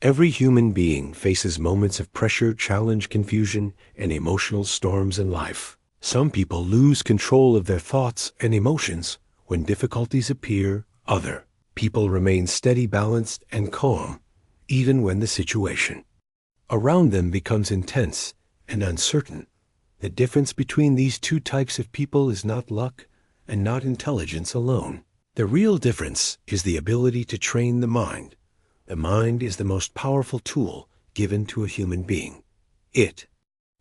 Every human being faces moments of pressure, challenge, confusion, and emotional storms in life. Some people lose control of their thoughts and emotions when difficulties appear. Other people remain steady, balanced, and calm, even when the situation around them becomes intense and uncertain. The difference between these two types of people is not luck and not intelligence alone. The real difference is the ability to train the mind. The mind is the most powerful tool given to a human being. It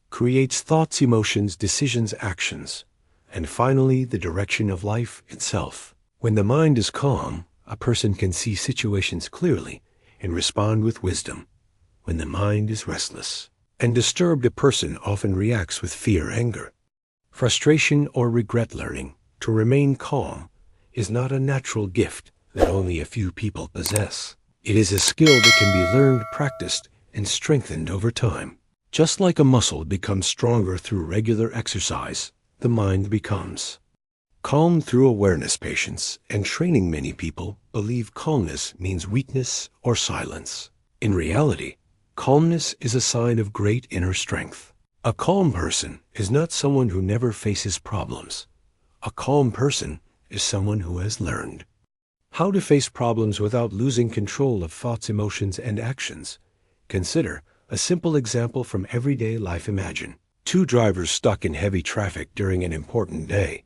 creates thoughts, emotions, decisions, actions, and finally the direction of life itself. When the mind is calm, a person can see situations clearly and respond with wisdom. When the mind is restless and disturbed, a person often reacts with fear, anger, frustration, or regret. Learning to remain calm is not a natural gift that only a few people possess. It is a skill that can be learned, practiced, and strengthened over time. Just like a muscle becomes stronger through regular exercise, the mind becomes calm through awareness, patience, and training. Many people believe calmness means weakness or silence. In reality, calmness is a sign of great inner strength. A calm person is not someone who never faces problems. A calm person is someone who has learned how to face problems without losing control of thoughts, emotions, and actions. Consider a simple example from everyday life. Imagine two drivers stuck in heavy traffic during an important day.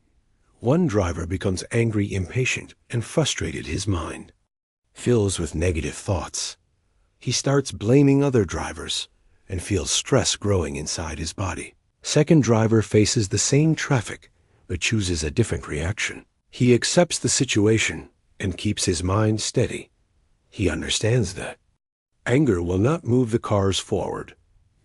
One driver becomes angry, impatient, and frustrated. His mind fills with negative thoughts. He starts blaming other drivers and feels stress growing inside his body. Second driver faces the same traffic but chooses a different reaction. He accepts the situation and keeps his mind steady. He understands that anger will not move the cars forward.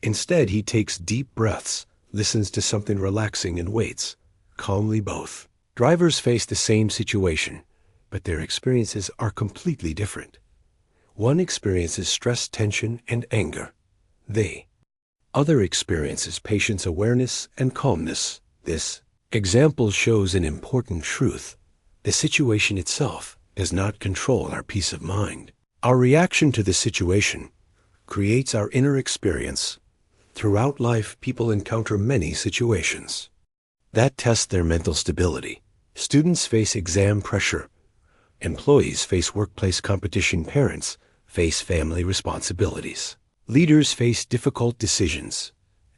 Instead, he takes deep breaths, listens to something relaxing, and waits calmly. Both drivers face the same situation, but their experiences are completely different. One experiences stress, tension, and anger. The other experiences patience, awareness, and calmness. This example shows an important truth. The situation itself does not control our peace of mind. Our reaction to the situation creates our inner experience. Throughout life, people encounter many situations that test their mental stability. Students face exam pressure. Employees face workplace competition. Parents face family responsibilities. Leaders face difficult decisions.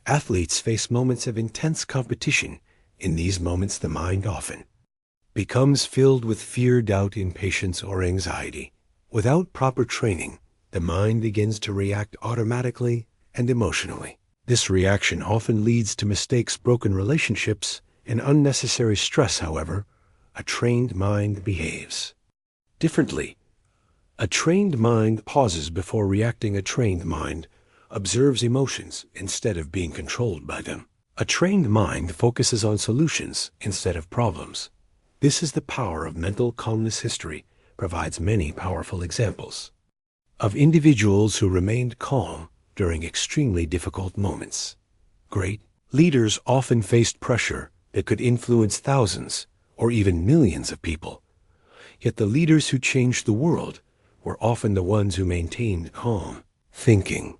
Athletes face moments of intense competition. In these moments, the mind often becomes filled with fear, doubt, impatience, or anxiety. Without proper training, the mind begins to react automatically and emotionally. This reaction often leads to mistakes, broken relationships, and unnecessary stress. However, a trained mind behaves differently. A trained mind pauses before reacting. A trained mind observes emotions instead of being controlled by them. A trained mind focuses on solutions instead of problems. This is the power of mental calmness. History provides many powerful examples of individuals who remained calm during extremely difficult moments. Great leaders often faced pressure that could influence thousands or even millions of people. Yet the leaders who changed the world were often the ones who maintained calm thinking.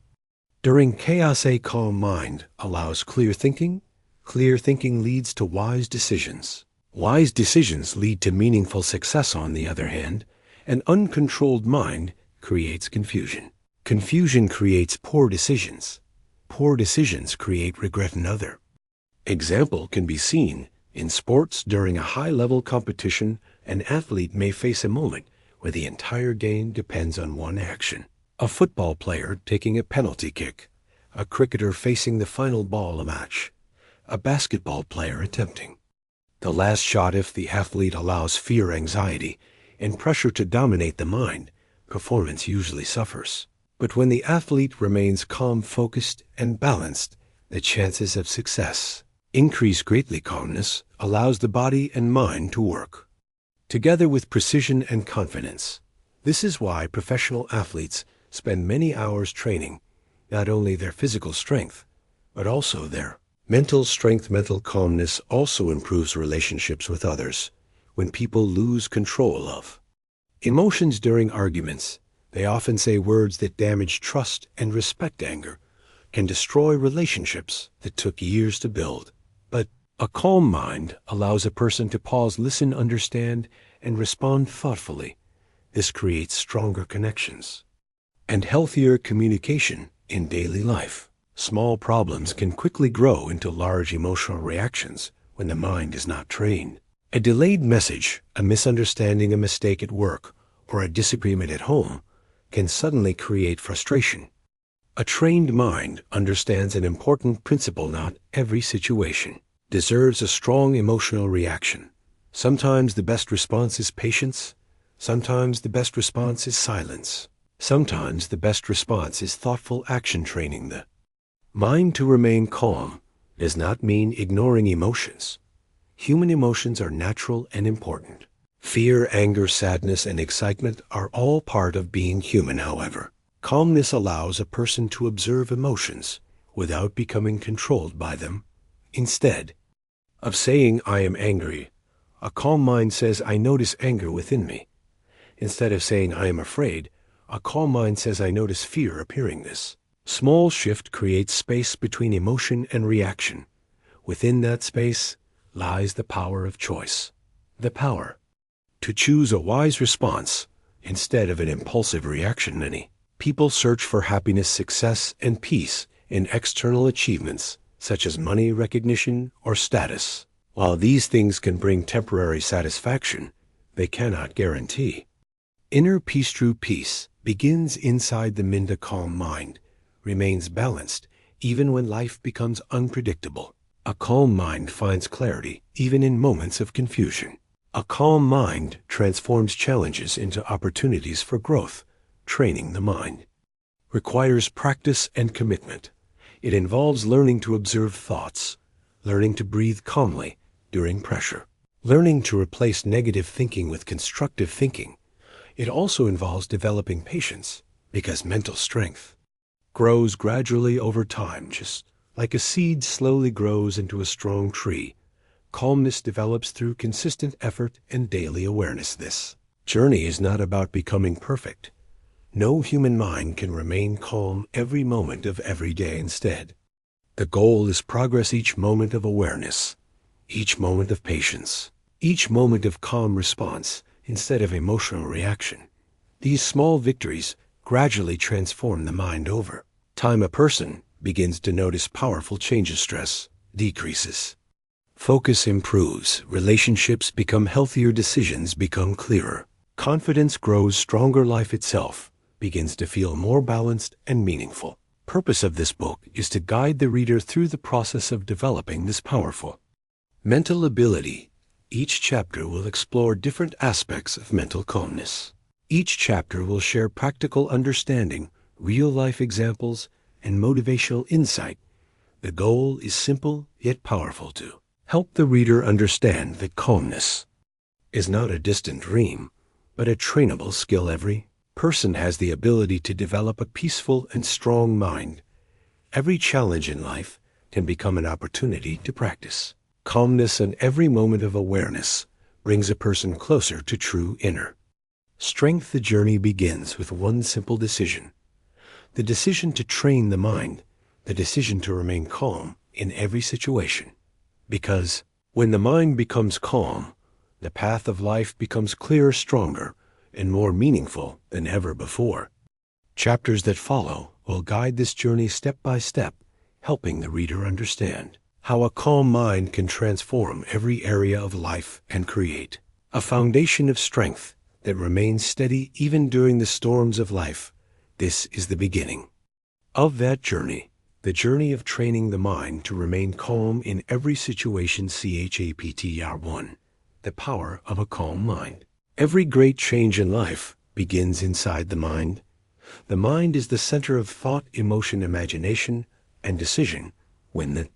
During chaos, a calm mind allows clear thinking. Clear thinking leads to wise decisions. Wise decisions lead to meaningful success. On the other hand, an uncontrolled mind creates confusion. Confusion creates poor decisions. Poor decisions create regret. Another example can be seen in sports. During a high-level competition, an athlete may face a moment where the entire game depends on one action. A football player taking a penalty kick, a cricketer facing the final ball of a match, a basketball player attempting the last shot. If the athlete allows fear, anxiety, and pressure to dominate the mind, performance usually suffers. But when the athlete remains calm, focused, and balanced, the chances of success increase greatly. Calmness allows the body and mind to work together with precision and confidence. This is why professional athletes spend many hours training not only their physical strength, but also their mental strength. Mental calmness also improves relationships with others. When people lose control of emotions during arguments, They often say words that damage trust and respect. Anger can destroy relationships that took years to build. But a calm mind allows a person to pause, listen, understand, and respond thoughtfully. This creates stronger connections and healthier communication in daily life. Small problems can quickly grow into large emotional reactions when the mind is not trained. A delayed message, a misunderstanding, a mistake at work, or a disagreement at home can suddenly create frustration. A trained mind understands an important principle: not every situation deserves a strong emotional reaction. Sometimes the best response is patience. Sometimes the best response is silence. Sometimes the best response is thoughtful action. Training the mind to remain calm does not mean ignoring emotions. Human emotions are natural and important. Fear, anger, sadness, and excitement are all part of being human. However, calmness allows a person to observe emotions without becoming controlled by them. Instead of saying, "I am angry," a calm mind says, "I notice anger within me." Instead of saying, "I am afraid," a calm mind says, "I notice fear appearing." This small shift creates space between emotion and reaction. Within that space lies the power of choice, the power to choose a wise response instead of an impulsive reaction. Many people search for happiness, success, and peace in external achievements such as money, recognition, or status. While these things can bring temporary satisfaction, they cannot guarantee inner peace. True peace begins inside the mind. A calm mind remains balanced even when life becomes unpredictable. A calm mind finds clarity even in moments of confusion. A calm mind transforms challenges into opportunities for growth. Training the mind requires practice and commitment. It involves learning to observe thoughts, learning to breathe calmly during pressure, learning to replace negative thinking with constructive thinking. It also involves developing patience, because mental strength grows gradually over time. Just like a seed slowly grows into a strong tree, calmness develops through consistent effort and daily awareness. This journey is not about becoming perfect. No human mind can remain calm every moment of every day. Instead, the goal is progress: each moment of awareness, each moment of patience, each moment of calm response instead of emotional reaction. These small victories gradually transform the mind. Over time, a person begins to notice powerful changes. Stress decreases, focus improves, relationships become healthier, decisions become clearer, confidence grows stronger, life itself begins to feel more balanced and meaningful. Purpose of this book is to guide the reader through the process of developing this powerful mental ability. Each chapter will explore different aspects of mental calmness. Each chapter will share practical understanding, real-life examples, and motivational insight. The goal is simple yet powerful: to help the reader understand that calmness is not a distant dream, but a trainable skill. Every person has the ability to develop a peaceful and strong mind. Every challenge in life can become an opportunity to practice calmness, and every moment of awareness brings a person closer to true inner strength. The journey begins with one simple decision: the decision to train the mind, the decision to remain calm in every situation. Because when the mind becomes calm, the path of life becomes clearer, stronger, and more meaningful than ever before. Chapters that follow will guide this journey step by step, helping the reader understand how a calm mind can transform every area of life and create a foundation of strength that remains steady even during the storms of life. This is the beginning of that journey, the journey of training the mind to remain calm in every situation. Chapter 1: The power of a calm mind. Every great change in life begins inside the mind. The mind is the center of thought, emotion, imagination, and decision. When the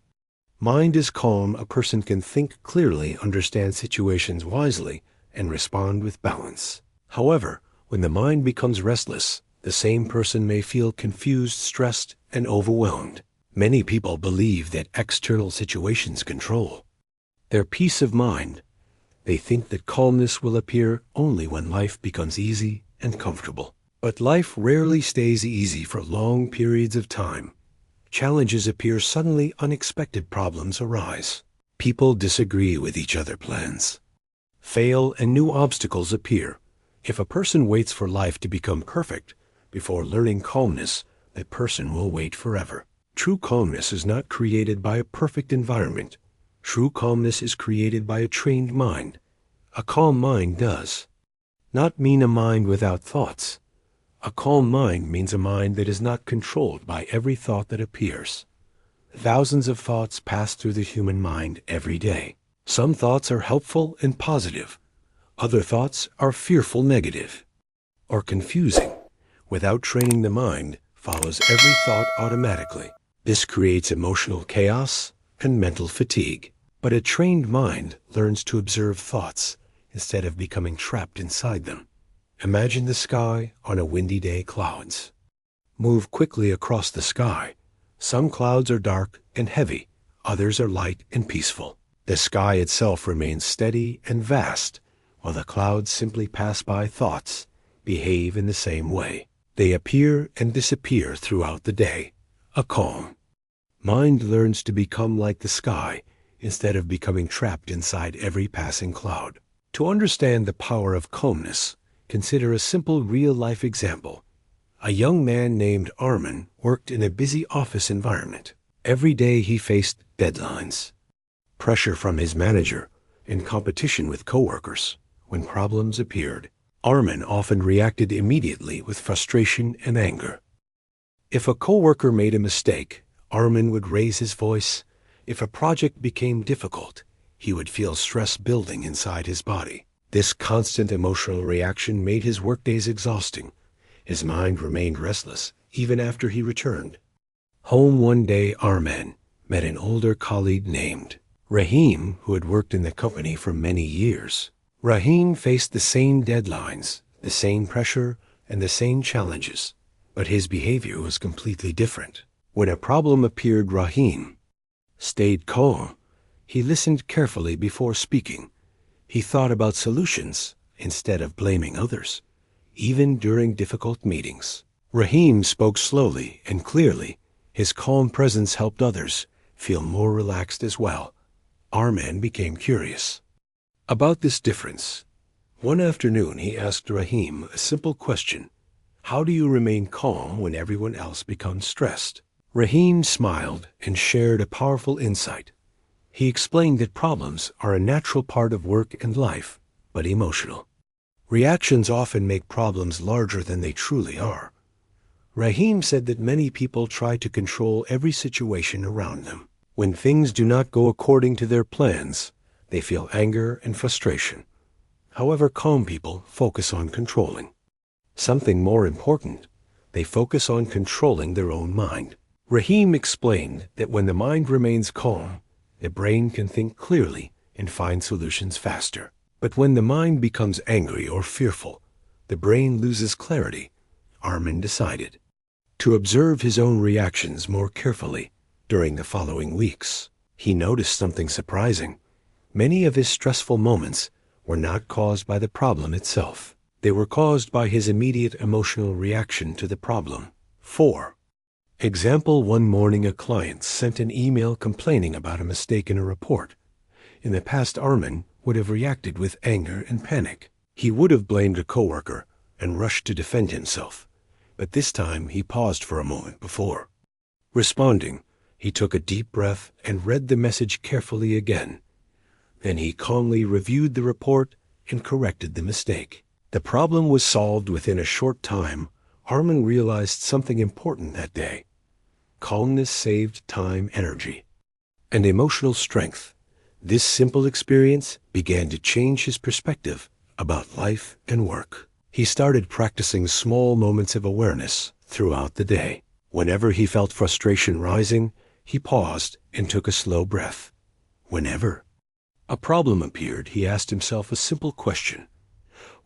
mind is calm, a person can think clearly, understand situations wisely, and respond with balance. However, when the mind becomes restless, the same person may feel confused, stressed, and overwhelmed. Many people believe that external situations control their peace of mind. They think that calmness will appear only when life becomes easy and comfortable. But life rarely stays easy for long periods of time. Challenges appear suddenly, unexpected problems arise. People disagree with each other's plans, fail, and new obstacles appear. If a person waits for life to become perfect before learning calmness, that person will wait forever. True calmness is not created by a perfect environment. True calmness is created by a trained mind. A calm mind does not mean a mind without thoughts. A calm mind means a mind that is not controlled by every thought that appears. Thousands of thoughts pass through the human mind every day. Some thoughts are helpful and positive. Other thoughts are fearful, negative, or confusing. Without training, the mind follows every thought automatically. This creates emotional chaos and mental fatigue. But a trained mind learns to observe thoughts instead of becoming trapped inside them. Imagine the sky on a windy day. Clouds move quickly across the sky. Some clouds are dark and heavy, others are light and peaceful. The sky itself remains steady and vast, while the clouds simply pass by. Thoughts behave in the same way. They appear and disappear throughout the day. A calm mind learns to become like the sky instead of becoming trapped inside every passing cloud. To understand the power of calmness, consider a simple real-life example. A young man named Armin worked in a busy office environment. Every day he faced deadlines, pressure from his manager, and competition with coworkers. When problems appeared, Armin often reacted immediately with frustration and anger. If a coworker made a mistake, Armin would raise his voice. If a project became difficult, he would feel stress building inside his body. This constant emotional reaction made his workdays exhausting. His mind remained restless even after he returned home. One day, Armin met an older colleague named Rahim, who had worked in the company for many years. Rahim faced the same deadlines, the same pressure, and the same challenges, but his behavior was completely different. When a problem appeared, Rahim stayed calm. He listened carefully before speaking. He thought about solutions instead of blaming others. Even during difficult meetings, Rahim spoke slowly and clearly. His calm presence helped others feel more relaxed as well. Armin became curious about this difference. One afternoon, he asked Rahim a simple question: how do you remain calm when everyone else becomes stressed? Rahim smiled and shared a powerful insight. He explained that problems are a natural part of work and life, but emotional reactions often make problems larger than they truly are. Rahim said that many people try to control every situation around them. When things do not go according to their plans, they feel anger and frustration. However, calm people focus on controlling something more important. They focus on controlling their own mind. Rahim explained that when the mind remains calm, the brain can think clearly and find solutions faster. But when the mind becomes angry or fearful, the brain loses clarity. Armin decided to observe his own reactions more carefully. During the following weeks, he noticed something surprising. Many of his stressful moments were not caused by the problem itself. They were caused by his immediate emotional reaction to the problem. 4. Example: one morning, a client sent an email complaining about a mistake in a report. In the past, Armin would have reacted with anger and panic. He would have blamed a coworker and rushed to defend himself. But this time, he paused for a moment before responding. He took a deep breath and read the message carefully again. Then he calmly reviewed the report and corrected the mistake. The problem was solved within a short time. Armin realized something important that day. Calmness saved time, energy, and emotional strength. This simple experience began to change his perspective about life and work. He started practicing small moments of awareness throughout the day. Whenever he felt frustration rising, he paused and took a slow breath. Whenever a problem appeared, he asked himself a simple question: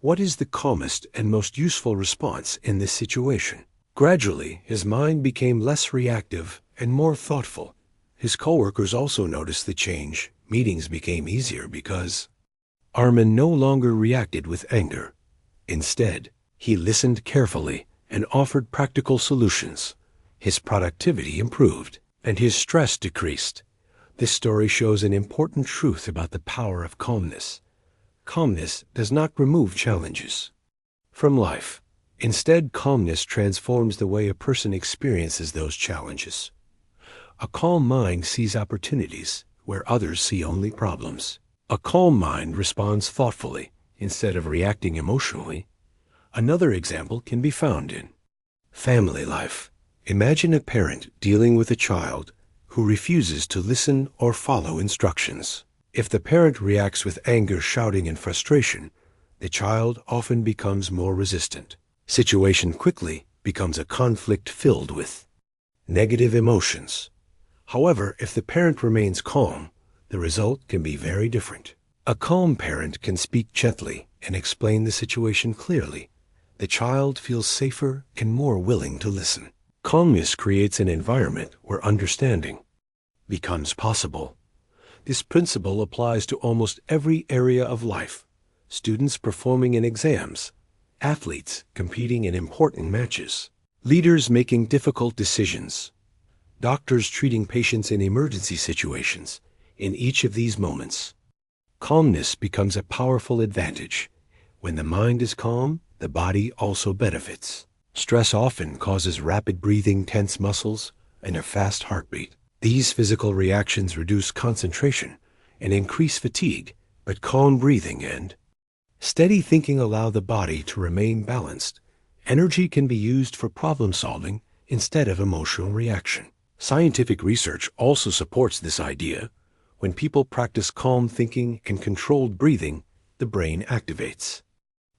what is the calmest and most useful response in this situation? Gradually, his mind became less reactive and more thoughtful. His coworkers also noticed the change. Meetings became easier because Armin no longer reacted with anger. Instead, He listened carefully and offered practical solutions. His productivity improved, and his stress decreased. This story shows an important truth about the power of calmness. Calmness does not remove challenges from life. Instead, calmness transforms the way a person experiences those challenges. A calm mind sees opportunities where others see only problems. A calm mind responds thoughtfully instead of reacting emotionally. Another example can be found in family life. Imagine a parent dealing with a child who refuses to listen or follow instructions. If the parent reacts with anger, shouting, and frustration, the child often becomes more resistant. Situation quickly becomes a conflict filled with negative emotions. However, if the parent remains calm, the result can be very different. A calm parent can speak gently and explain the situation clearly. The child feels safer and more willing to listen. Calmness creates an environment where understanding becomes possible. This principle applies to almost every area of life. Students performing in exams, athletes competing in important matches, leaders making difficult decisions, doctors treating patients in emergency situations. In each of these moments, calmness becomes a powerful advantage. When the mind is calm, the body also benefits. Stress often causes rapid breathing, tense muscles, and a fast heartbeat. These physical reactions reduce concentration and increase fatigue, but calm breathing and steady thinking allow the body to remain balanced. Energy can be used for problem solving instead of emotional reaction. Scientific research also supports this idea. When people practice calm thinking and controlled breathing, the brain activates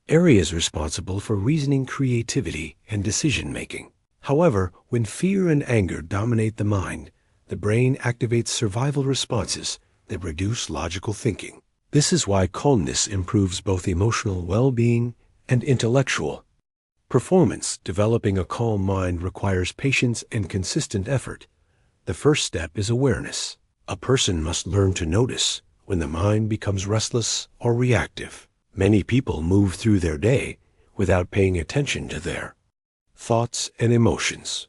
areas responsible for reasoning, creativity, and decision-making. However, when fear and anger dominate the mind, the brain activates survival responses that reduce logical thinking. This is why calmness improves both emotional well-being and intellectual performance. Developing a calm mind requires patience and consistent effort. The first step is awareness. A person must learn to notice when the mind becomes restless or reactive. Many people move through their day without paying attention to their thoughts and emotions.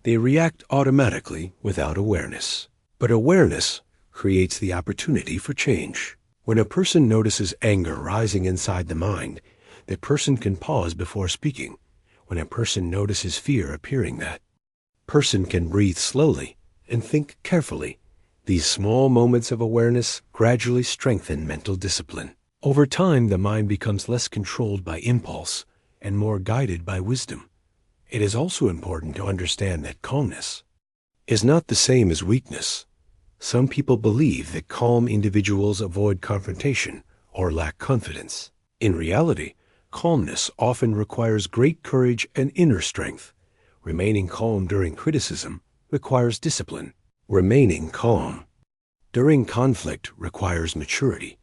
They react automatically without awareness. But awareness creates the opportunity for change. When a person notices anger rising inside the mind, the person can pause before speaking. When a person notices fear appearing, that person can breathe slowly and think carefully. These small moments of awareness gradually strengthen mental discipline. Over time, the mind becomes less controlled by impulse and more guided by wisdom. It is also important to understand that calmness is not the same as weakness. Some people believe that calm individuals avoid confrontation or lack confidence. In reality, calmness often requires great courage and inner strength. Remaining calm during criticism requires discipline. Remaining calm during conflict requires maturity.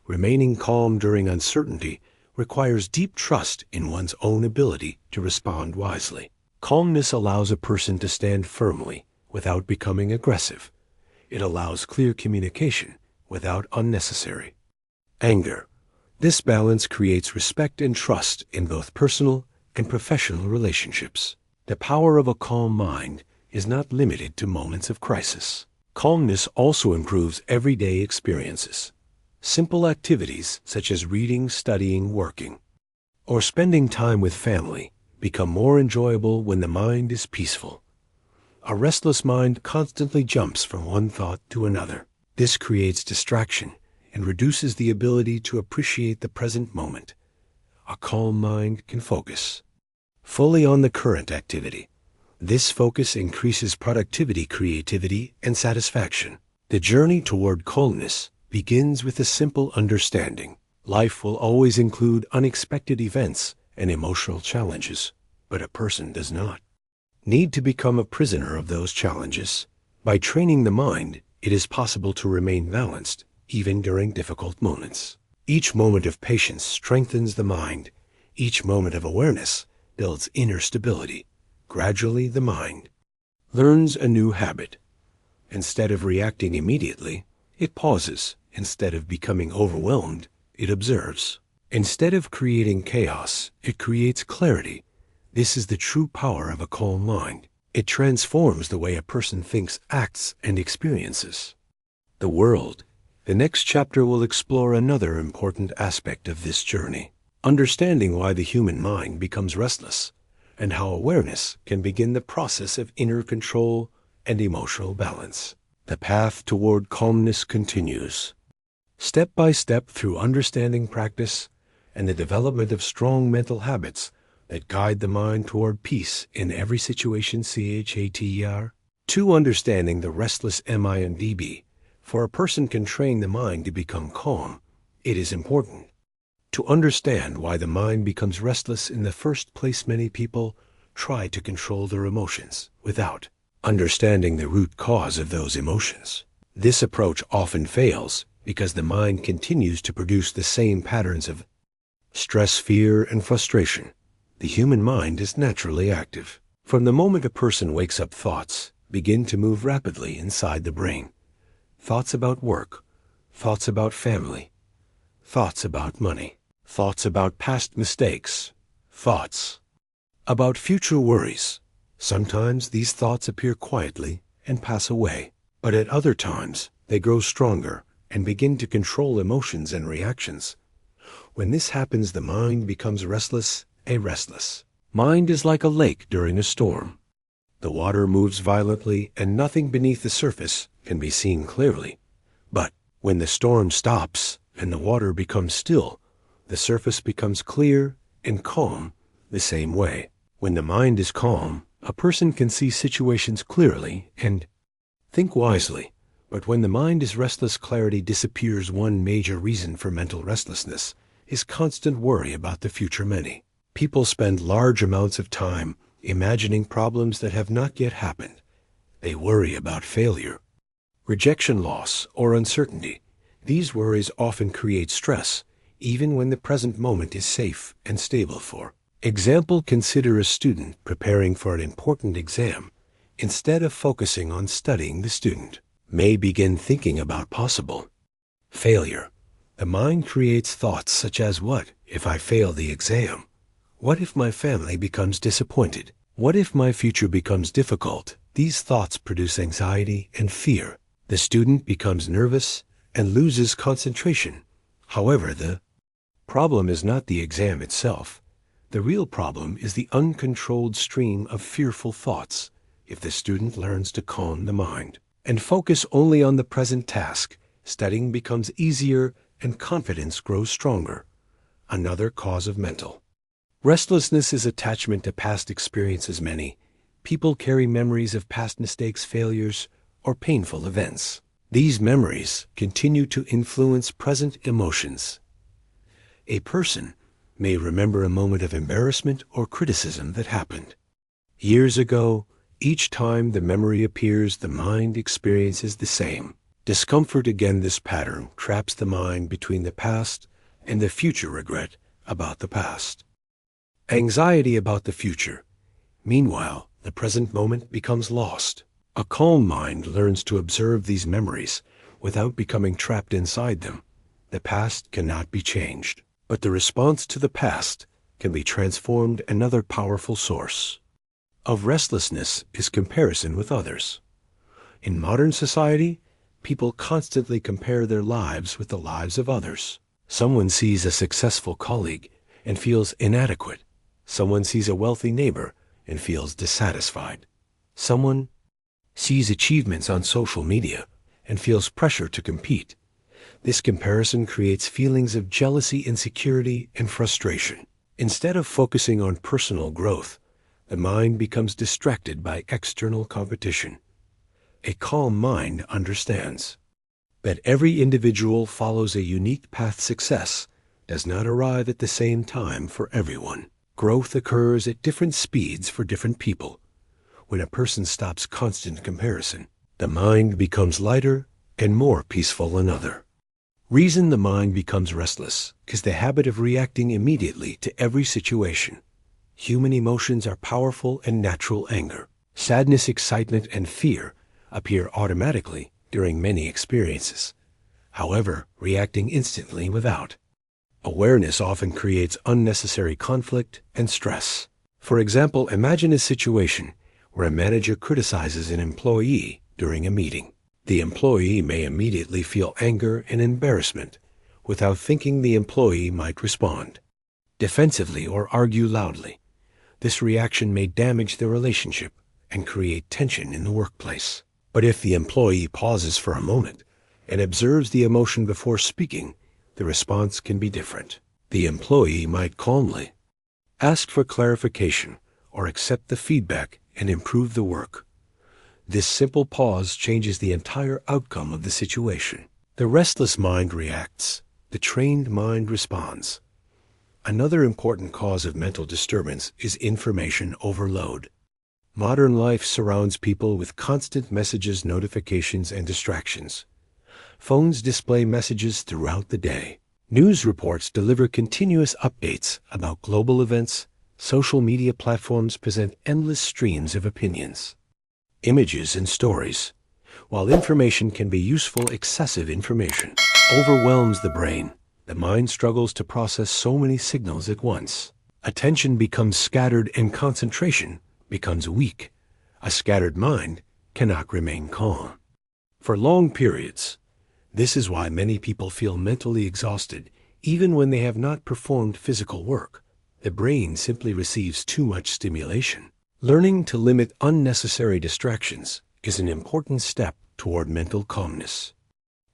Remaining calm during uncertainty requires deep trust in one's own ability to respond wisely. Calmness allows a person to stand firmly without becoming aggressive. It allows clear communication without unnecessary anger. This balance creates respect and trust in both personal and professional relationships. The power of a calm mind is not limited to moments of crisis. Calmness also improves everyday experiences. Simple activities such as reading, studying, working, or spending time with family become more enjoyable when the mind is peaceful. A restless mind constantly jumps from one thought to another. This creates distraction and reduces the ability to appreciate the present moment. A calm mind can focus fully on the current activity. This focus increases productivity, creativity, and satisfaction. The journey toward calmness begins with a simple understanding. Life will always include unexpected events and emotional challenges, but a person does not need to become a prisoner of those challenges. By training the mind, it is possible to remain balanced even during difficult moments. Each moment of patience strengthens the mind. Each moment of awareness builds inner stability. Gradually, the mind learns a new habit. Instead of reacting immediately, it pauses. Instead of becoming overwhelmed, it observes. Instead of creating chaos, it creates clarity. This is the true power of a calm mind. It transforms the way a person thinks, acts, and experiences the world. The next chapter will explore another important aspect of this journey, understanding why the human mind becomes restless and how awareness can begin the process of inner control and emotional balance. The path toward calmness continues, step by step through understanding practice and the development of strong mental habits that guide the mind toward peace in every situation. CHATER. 2. Understanding the restless mind. For a person can train the mind to become calm, it is important to understand why the mind becomes restless in the first place. Many people try to control their emotions without understanding the root cause of those emotions. This approach often fails because the mind continues to produce the same patterns of stress, fear, and frustration. The human mind is naturally active. From the moment a person wakes up, thoughts begin to move rapidly inside the brain. Thoughts about work, thoughts about family, thoughts about money, thoughts about past mistakes, thoughts about future worries. Sometimes these thoughts appear quietly and pass away, but at other times they grow stronger and begin to control emotions and reactions. When this happens, the mind becomes restless. A restless mind is like a lake during a storm. The water moves violently and nothing beneath the surface can be seen clearly. But when the storm stops and the water becomes still, the surface becomes clear and calm. The same way, when the mind is calm, a person can see situations clearly and think wisely. But when the mind is restless, clarity disappears. One major reason for mental restlessness is constant worry about the future. Many people spend large amounts of time imagining problems that have not yet happened. They worry about failure, rejection, loss, or uncertainty. These worries often create stress, even when the present moment is safe and stable. For example, consider a student preparing for an important exam. Instead of focusing on studying, the student may begin thinking about possible failure. The mind creates thoughts such as, what if I fail the exam? What if my family becomes disappointed? What if my future becomes difficult? These thoughts produce anxiety and fear. The student becomes nervous and loses concentration. However, the problem is not the exam itself. The real problem is the uncontrolled stream of fearful thoughts. If the student learns to calm the mind and focus only on the present task, studying becomes easier and confidence grows stronger. Another cause of mental restlessness is attachment to past experiences. Many people carry memories of past mistakes, failures, or painful events. These memories continue to influence present emotions. A person may remember a moment of embarrassment or criticism that happened years ago. Each time the memory appears, the mind experiences the same discomfort again. This pattern traps the mind between the past and the future. Regret about the past, anxiety about the future. Meanwhile, the present moment becomes lost. A calm mind learns to observe these memories without becoming trapped inside them. The past cannot be changed, but the response to the past can be transformed. Another powerful source of restlessness is comparison with others. In modern society, people constantly compare their lives with the lives of others. Someone sees a successful colleague and feels inadequate. Someone sees a wealthy neighbor and feels dissatisfied. Someone sees achievements on social media and feels pressure to compete. This comparison creates feelings of jealousy, insecurity, and frustration. Instead of focusing on personal growth, the mind becomes distracted by external competition. A calm mind understands that every individual follows a unique path. Success does not arrive at the same time for everyone. Growth occurs at different speeds for different people. When a person stops constant comparison, the mind becomes lighter and more peaceful. Another reason the mind becomes restless is the habit of reacting immediately to every situation. Human emotions are powerful and natural. Anger, sadness, excitement, and fear appear automatically during many experiences. However, reacting instantly without Awareness often creates unnecessary conflict and stress. For example, imagine a situation where a manager criticizes an employee during a meeting. The employee may immediately feel anger and embarrassment without thinking the employee might respond defensively or argue loudly. This reaction may damage the relationship and create tension in the workplace. But if the employee pauses for a moment and observes the emotion before speaking, the response can be different. The employee might calmly ask for clarification or accept the feedback and improve the work. This simple pause changes the entire outcome of the situation. The restless mind reacts. The trained mind responds. Another important cause of mental disturbance is information overload. Modern life surrounds people with constant messages, notifications, and distractions. Phones display messages throughout the day. News reports deliver continuous updates about global events. Social media platforms present endless streams of opinions, images, and stories. While information can be useful, excessive information overwhelms the brain. The mind struggles to process so many signals at once. Attention becomes scattered and concentration becomes weak. A scattered mind cannot remain calm for long periods. This is why many people feel mentally exhausted even when they have not performed physical work. The brain simply receives too much stimulation. Learning to limit unnecessary distractions is an important step toward mental calmness.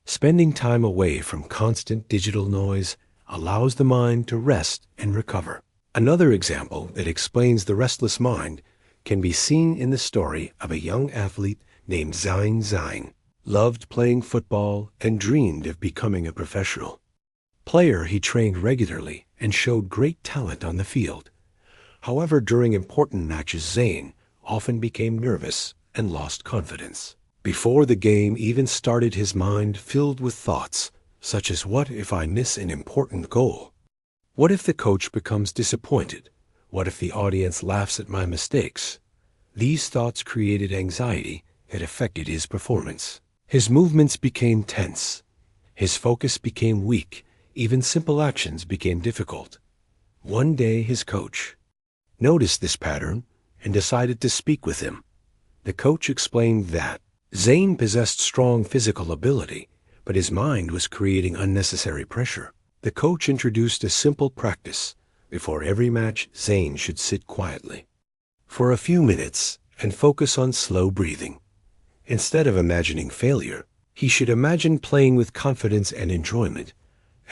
Spending time away from constant digital noise allows the mind to rest and recover. Another example that explains the restless mind can be seen in the story of a young athlete named Zine. Loved playing football and dreamed of becoming a professional player. He trained regularly and showed great talent on the field. However, during important matches, Zane often became nervous and lost confidence. Before the game even started, his mind filled with thoughts such as, what if I miss an important goal? What if the coach becomes disappointed? What if the audience laughs at my mistakes? These thoughts created anxiety that affected his performance. His movements became tense. His focus became weak. Even simple actions became difficult. One day, his coach noticed this pattern and decided to speak with him. The coach explained that Zane possessed strong physical ability, but his mind was creating unnecessary pressure. The coach introduced a simple practice. Before every match, Zane should sit quietly for a few minutes and focus on slow breathing. Instead of imagining failure, he should imagine playing with confidence and enjoyment.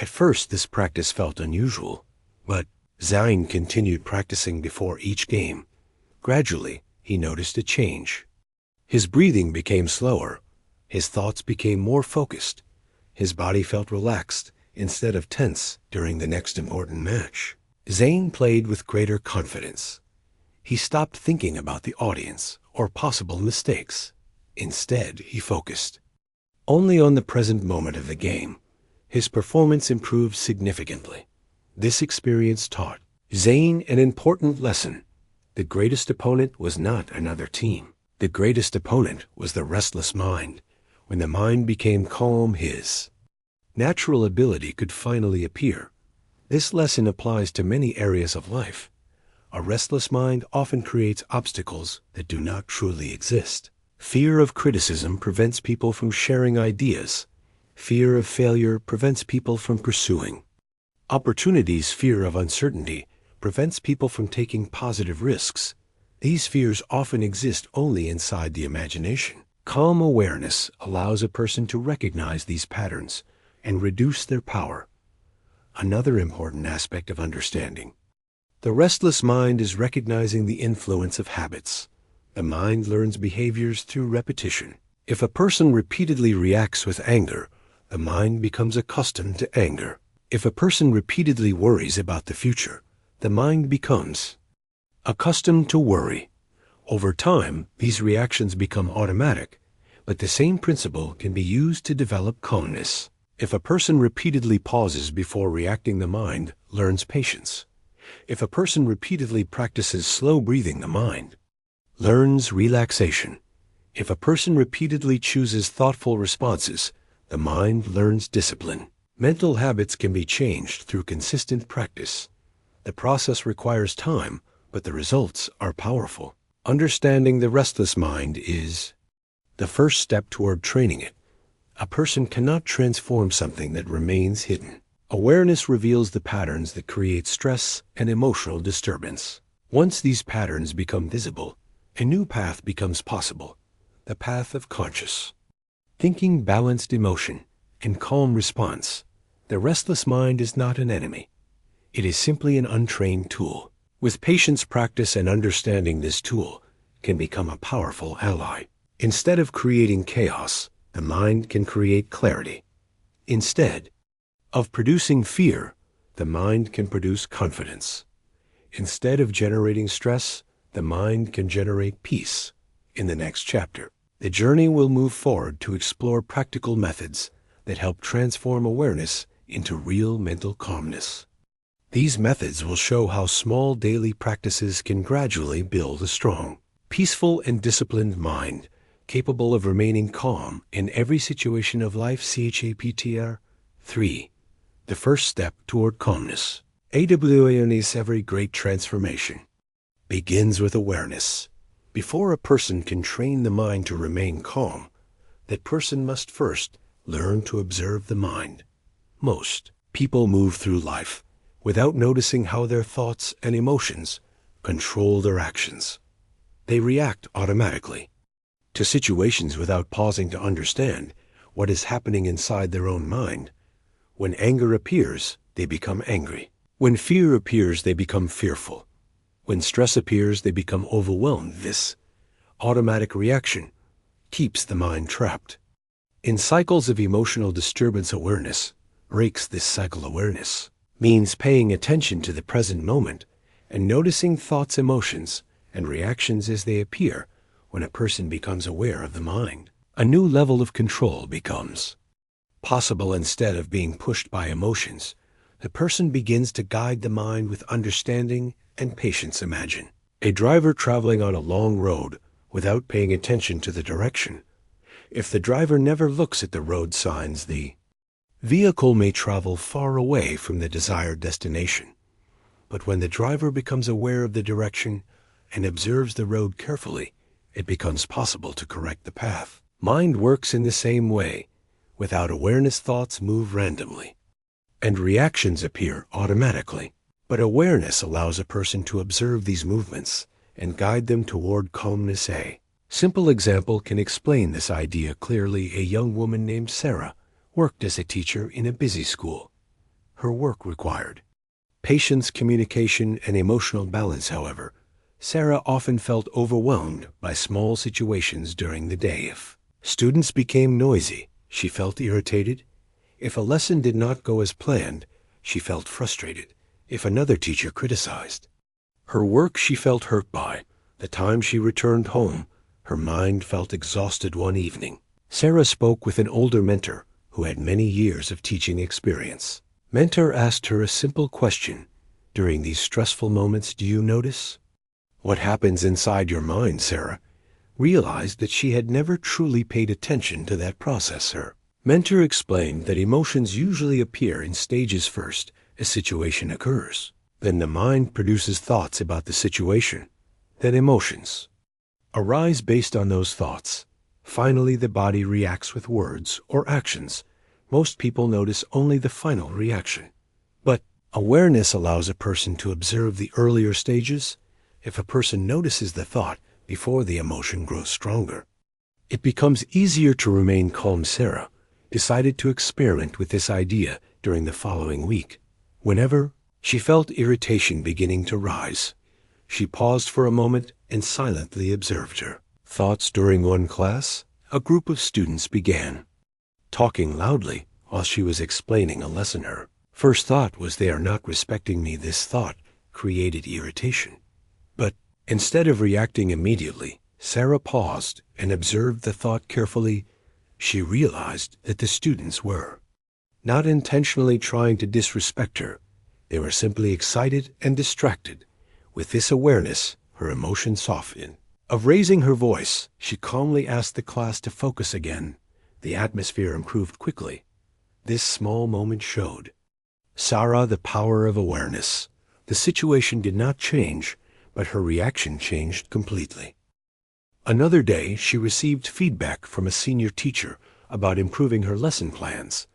At first, this practice felt unusual, but Zane continued practicing before each game. Gradually, he noticed a change. His breathing became slower. His thoughts became more focused. His body felt relaxed instead of tense during the next important match. Zane played with greater confidence. He stopped thinking about the audience or possible mistakes. Instead, he focused only on the present moment of the game. His performance improved significantly. This experience taught Zane an important lesson. The greatest opponent was not another team. The greatest opponent was the restless mind. When the mind became calm, his natural ability could finally appear. This lesson applies to many areas of life. A restless mind often creates obstacles that do not truly exist. Fear of criticism prevents people from sharing ideas. Fear of failure prevents people from pursuing opportunities. Fear of uncertainty prevents people from taking positive risks. These fears often exist only inside the imagination. Calm awareness allows a person to recognize these patterns and reduce their power. Another important aspect of understanding the restless mind is recognizing the influence of habits. The mind learns behaviors through repetition. If a person repeatedly reacts with anger, the mind becomes accustomed to anger. If a person repeatedly worries about the future, the mind becomes accustomed to worry. Over time, these reactions become automatic, but the same principle can be used to develop calmness. If a person repeatedly pauses before reacting, the mind learns patience. If a person repeatedly practices slow breathing, the mind learns relaxation. If a person repeatedly chooses thoughtful responses, the mind learns discipline. Mental habits can be changed through consistent practice. The process requires time, but the results are powerful. Understanding the restless mind is the first step toward training it. A person cannot transform something that remains hidden. Awareness reveals the patterns that create stress and emotional disturbance. Once these patterns become visible, a new path becomes possible, the path of conscious thinking, balanced emotion, and calm response. The restless mind is not an enemy. It is simply an untrained tool. With patience, practice, and understanding, this tool can become a powerful ally. Instead of creating chaos, the mind can create clarity. Instead of producing fear, the mind can produce confidence. Instead of generating stress, the mind can generate peace. In the next chapter, the journey will move forward to explore practical methods that help transform awareness into real mental calmness. These methods will show how small daily practices can gradually build a strong, peaceful, and disciplined mind, capable of remaining calm in every situation of life. CHAPTR 3. The first step toward calmness. AWAN's every great transformation begins with awareness. Before a person can train the mind to remain calm, that person must first learn to observe the mind. Most people move through life without noticing how their thoughts and emotions control their actions. They react automatically to situations without pausing to understand what is happening inside their own mind. When anger appears, they become angry. When fear appears, they become fearful. When stress appears, they become overwhelmed. This automatic reaction keeps the mind trapped in cycles of emotional disturbance. Awareness breaks this cycle. Awareness means paying attention to the present moment and noticing thoughts, emotions, and reactions as they appear. When a person becomes aware of the mind, a new level of control becomes possible. Instead of being pushed by emotions, the person begins to guide the mind with understanding and patience. Imagine a driver traveling on a long road without paying attention to the direction. If the driver never looks at the road signs, the vehicle may travel far away from the desired destination. But when the driver becomes aware of the direction and observes the road carefully, it becomes possible to correct the path. Mind works in the same way. Without awareness, thoughts move randomly, and reactions appear automatically. But awareness allows a person to observe these movements and guide them toward calmness. A simple example can explain this idea clearly. A young woman named Sarah worked as a teacher in a busy school. Her work required patience, communication, and emotional balance. However, Sarah often felt overwhelmed by small situations during the day. If students became noisy, she felt irritated. If a lesson did not go as planned, she felt frustrated. If another teacher criticized her work, she felt hurt. By the time she returned home, her mind felt exhausted. One evening, Sarah spoke with an older mentor who had many years of teaching experience. Mentor asked her a simple question. During these stressful moments, do you notice what happens inside your mind? Sarah realized that she had never truly paid attention to that process. Her mentor explained that emotions usually appear in stages. First, a situation occurs. Then the mind produces thoughts about the situation. Then emotions arise based on those thoughts. Finally, the body reacts with words or actions. Most people notice only the final reaction. But awareness allows a person to observe the earlier stages. If a person notices the thought before the emotion grows stronger, it becomes easier to remain calm. Sarah decided to experiment with this idea during the following week. Whenever she felt irritation beginning to rise, she paused for a moment and silently observed her thoughts. During one class, a group of students began talking loudly while she was explaining a lesson. Her first thought was, they are not respecting me. This thought created irritation. But instead of reacting immediately, Sarah paused and observed the thought carefully. She realized that the students were not intentionally trying to disrespect her. They were simply excited and distracted. With this awareness, her emotions softened. Of raising her voice, she calmly asked the class to focus again. The atmosphere improved quickly. This small moment showed Sarah the power of awareness. The situation did not change, but her reaction changed completely. Another day, she received feedback from a senior teacher about improving her lesson plans.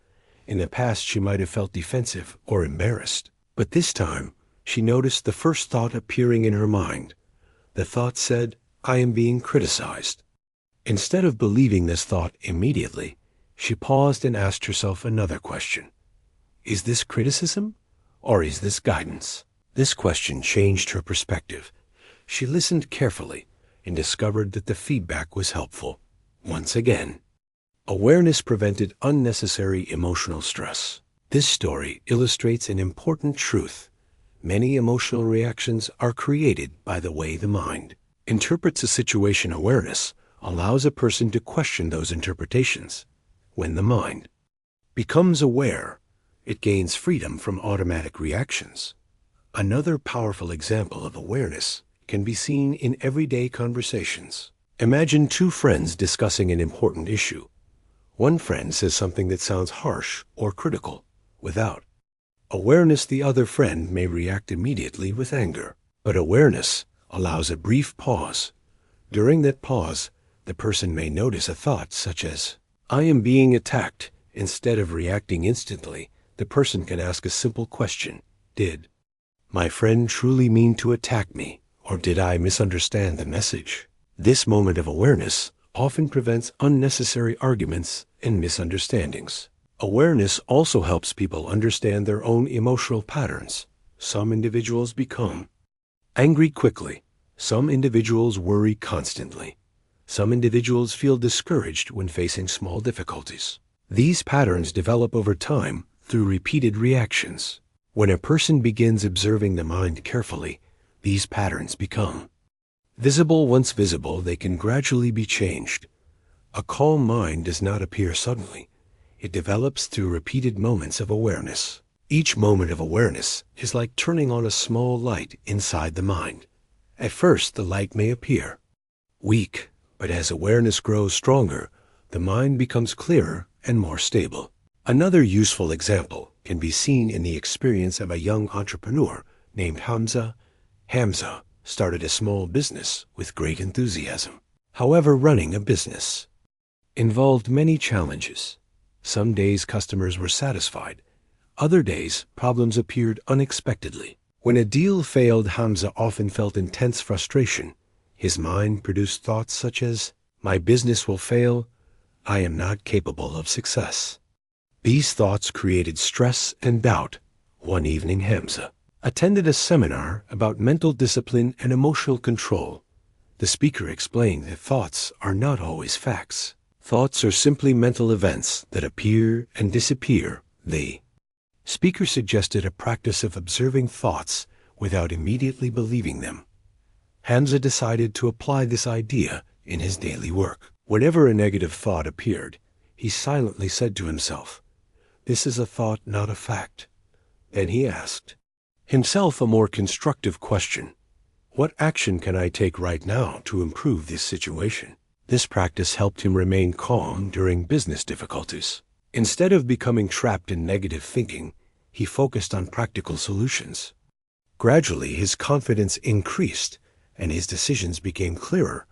In the past, she might have felt defensive or embarrassed, but this time, she noticed the first thought appearing in her mind. The thought said, "I am being criticized." Instead of believing this thought immediately, she paused and asked herself another question. Is this criticism, or is this guidance? This question changed her perspective. She listened carefully and discovered that the feedback was helpful. Once again, awareness prevented unnecessary emotional stress. This story illustrates an important truth. Many emotional reactions are created by the way the mind interprets a situation. Awareness allows a person to question those interpretations. When the mind becomes aware, it gains freedom from automatic reactions. Another powerful example of awareness can be seen in everyday conversations. Imagine two friends discussing an important issue. One friend says something that sounds harsh or critical. Without awareness, the other friend may react immediately with anger. But awareness allows a brief pause. During that pause, the person may notice a thought such as, "I am being attacked." Instead of reacting instantly, the person can ask a simple question. Did my friend truly mean to attack me, or did I misunderstand the message? This moment of awareness often prevents unnecessary arguments and misunderstandings. Awareness also helps people understand their own emotional patterns. Some individuals become angry quickly. Some individuals worry constantly. Some individuals feel discouraged when facing small difficulties. These patterns develop over time through repeated reactions. When a person begins observing the mind carefully, these patterns become visible. Once visible, they can gradually be changed. A calm mind does not appear suddenly. It develops through repeated moments of awareness. Each moment of awareness is like turning on a small light inside the mind. At first, the light may appear weak, but as awareness grows stronger, the mind becomes clearer and more stable. Another useful example can be seen in the experience of a young entrepreneur named Hamza. Hamza started a small business with great enthusiasm. However, running a business involved many challenges. Some days customers were satisfied. Other days, problems appeared unexpectedly. When a deal failed, Hamza often felt intense frustration. His mind produced thoughts such as, "My business will fail. I am not capable of success." These thoughts created stress and doubt. One evening, Hamza attended a seminar about mental discipline and emotional control. The speaker explained that thoughts are not always facts. Thoughts are simply mental events that appear and disappear. The speaker suggested a practice of observing thoughts without immediately believing them. Hamza decided to apply this idea in his daily work. Whenever a negative thought appeared, he silently said to himself, "This is a thought, not a fact." Then he asked himself a more constructive question. What action can I take right now to improve this situation? This practice helped him remain calm during business difficulties. Instead of becoming trapped in negative thinking, he focused on practical solutions. Gradually, his confidence increased and his decisions became clearer.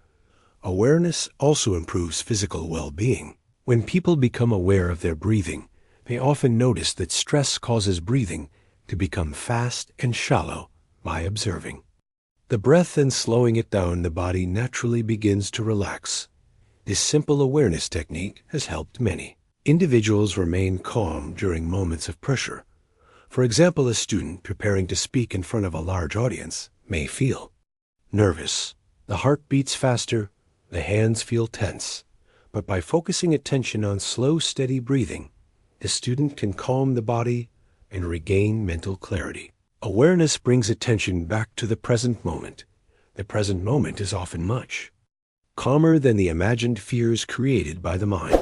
Awareness also improves physical well-being. When people become aware of their breathing, they often notice that stress causes breathing to become fast and shallow. By observing the breath and slowing it down, the body naturally begins to relax. This simple awareness technique has helped many individuals remain calm during moments of pressure. For example, a student preparing to speak in front of a large audience may feel nervous. The heart beats faster, the hands feel tense. But by focusing attention on slow, steady breathing, the student can calm the body and regain mental clarity. Awareness brings attention back to the present moment. The present moment is often much calmer than the imagined fears created by the mind.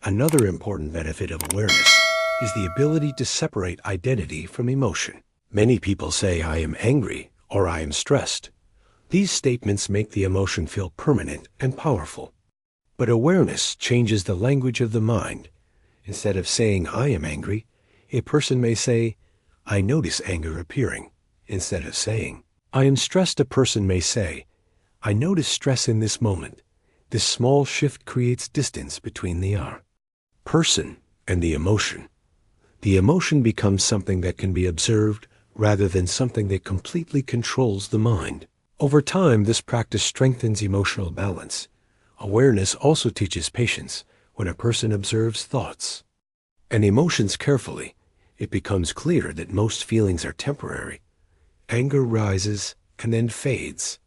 Another important benefit of awareness is the ability to separate identity from emotion. Many people say, "I am angry," or "I am stressed." These statements make the emotion feel permanent and powerful. But awareness changes the language of the mind. Instead of saying, "I am angry," a person may say, "I notice anger appearing." Instead of saying, "I am stressed," a person may say, "I notice stress in this moment." This small shift creates distance between the person and the emotion. The emotion becomes something that can be observed rather than something that completely controls the mind. Over time, this practice strengthens emotional balance. Awareness also teaches patience. When a person observes thoughts and emotions carefully, it becomes clear that most feelings are temporary. Anger rises and then fades.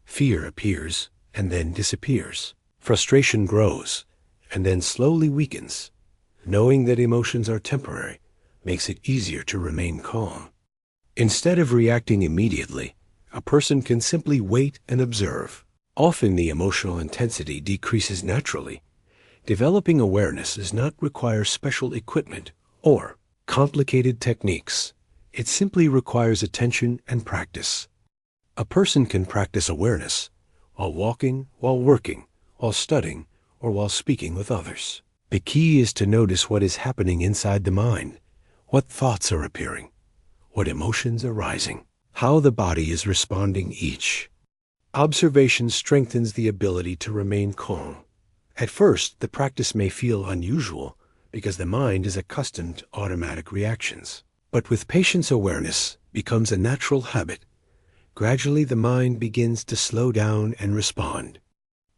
Fear appears and then disappears. Frustration grows and then slowly weakens. Knowing that emotions are temporary makes it easier to remain calm. Instead of reacting immediately, a person can simply wait and observe. Often the emotional intensity decreases naturally. Developing awareness does not require special equipment or complicated techniques. It simply requires attention and practice. A person can practice awareness while walking, while working, while studying, or while speaking with others. The key is to notice what is happening inside the mind, what thoughts are appearing, what emotions are rising, how the body is responding each. Observation strengthens the ability to remain calm. At first, the practice may feel unusual because the mind is accustomed to automatic reactions. But with patience, awareness becomes a natural habit. Gradually, the mind begins to slow down and respond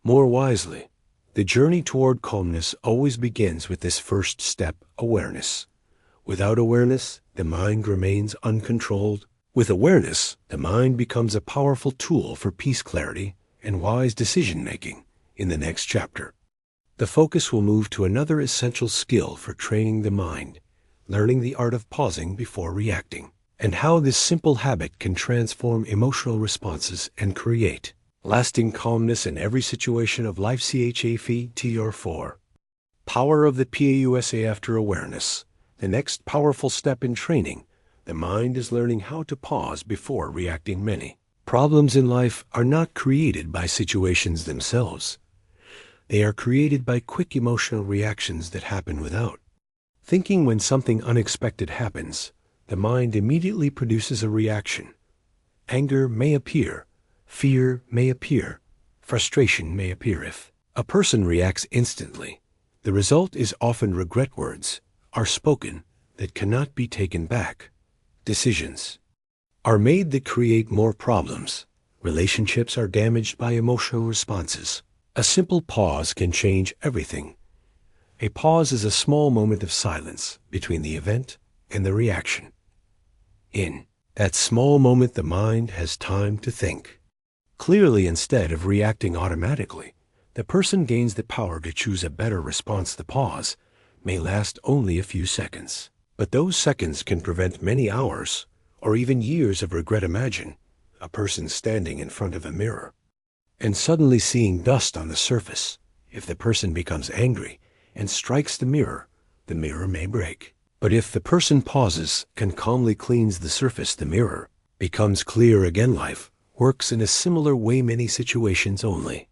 more wisely. The journey toward calmness always begins with this first step, awareness. Without awareness, the mind remains uncontrolled. With awareness, the mind becomes a powerful tool for peace, clarity, and wise decision-making. In the next chapter, the focus will move to another essential skill for training the mind, learning the art of pausing before reacting, and how this simple habit can transform emotional responses and create lasting calmness in every situation of life. Chapter 4. Power of the PAUSA after awareness. The next powerful step in training the mind is learning how to pause before reacting. Many problems in life are not created by situations themselves. They are created by quick emotional reactions that happen without thinking. When something unexpected happens, the mind immediately produces a reaction. Anger may appear, fear may appear, frustration may appear. If a person reacts instantly, the result is often regret. Words are spoken that cannot be taken back. Decisions are made that create more problems. Relationships are damaged by emotional responses. A simple pause can change everything. A pause is a small moment of silence between the event and the reaction. In that small moment, the mind has time to think clearly instead of reacting automatically. The person gains the power to choose a better response. The pause may last only a few seconds, but those seconds can prevent many hours or even years of regret. Imagine a person standing in front of a mirror and suddenly seeing dust on the surface. If the person becomes angry and strikes the mirror may break. But if the person pauses and calmly cleans the surface, the mirror becomes clear again. Life works in a similar way. Many situations only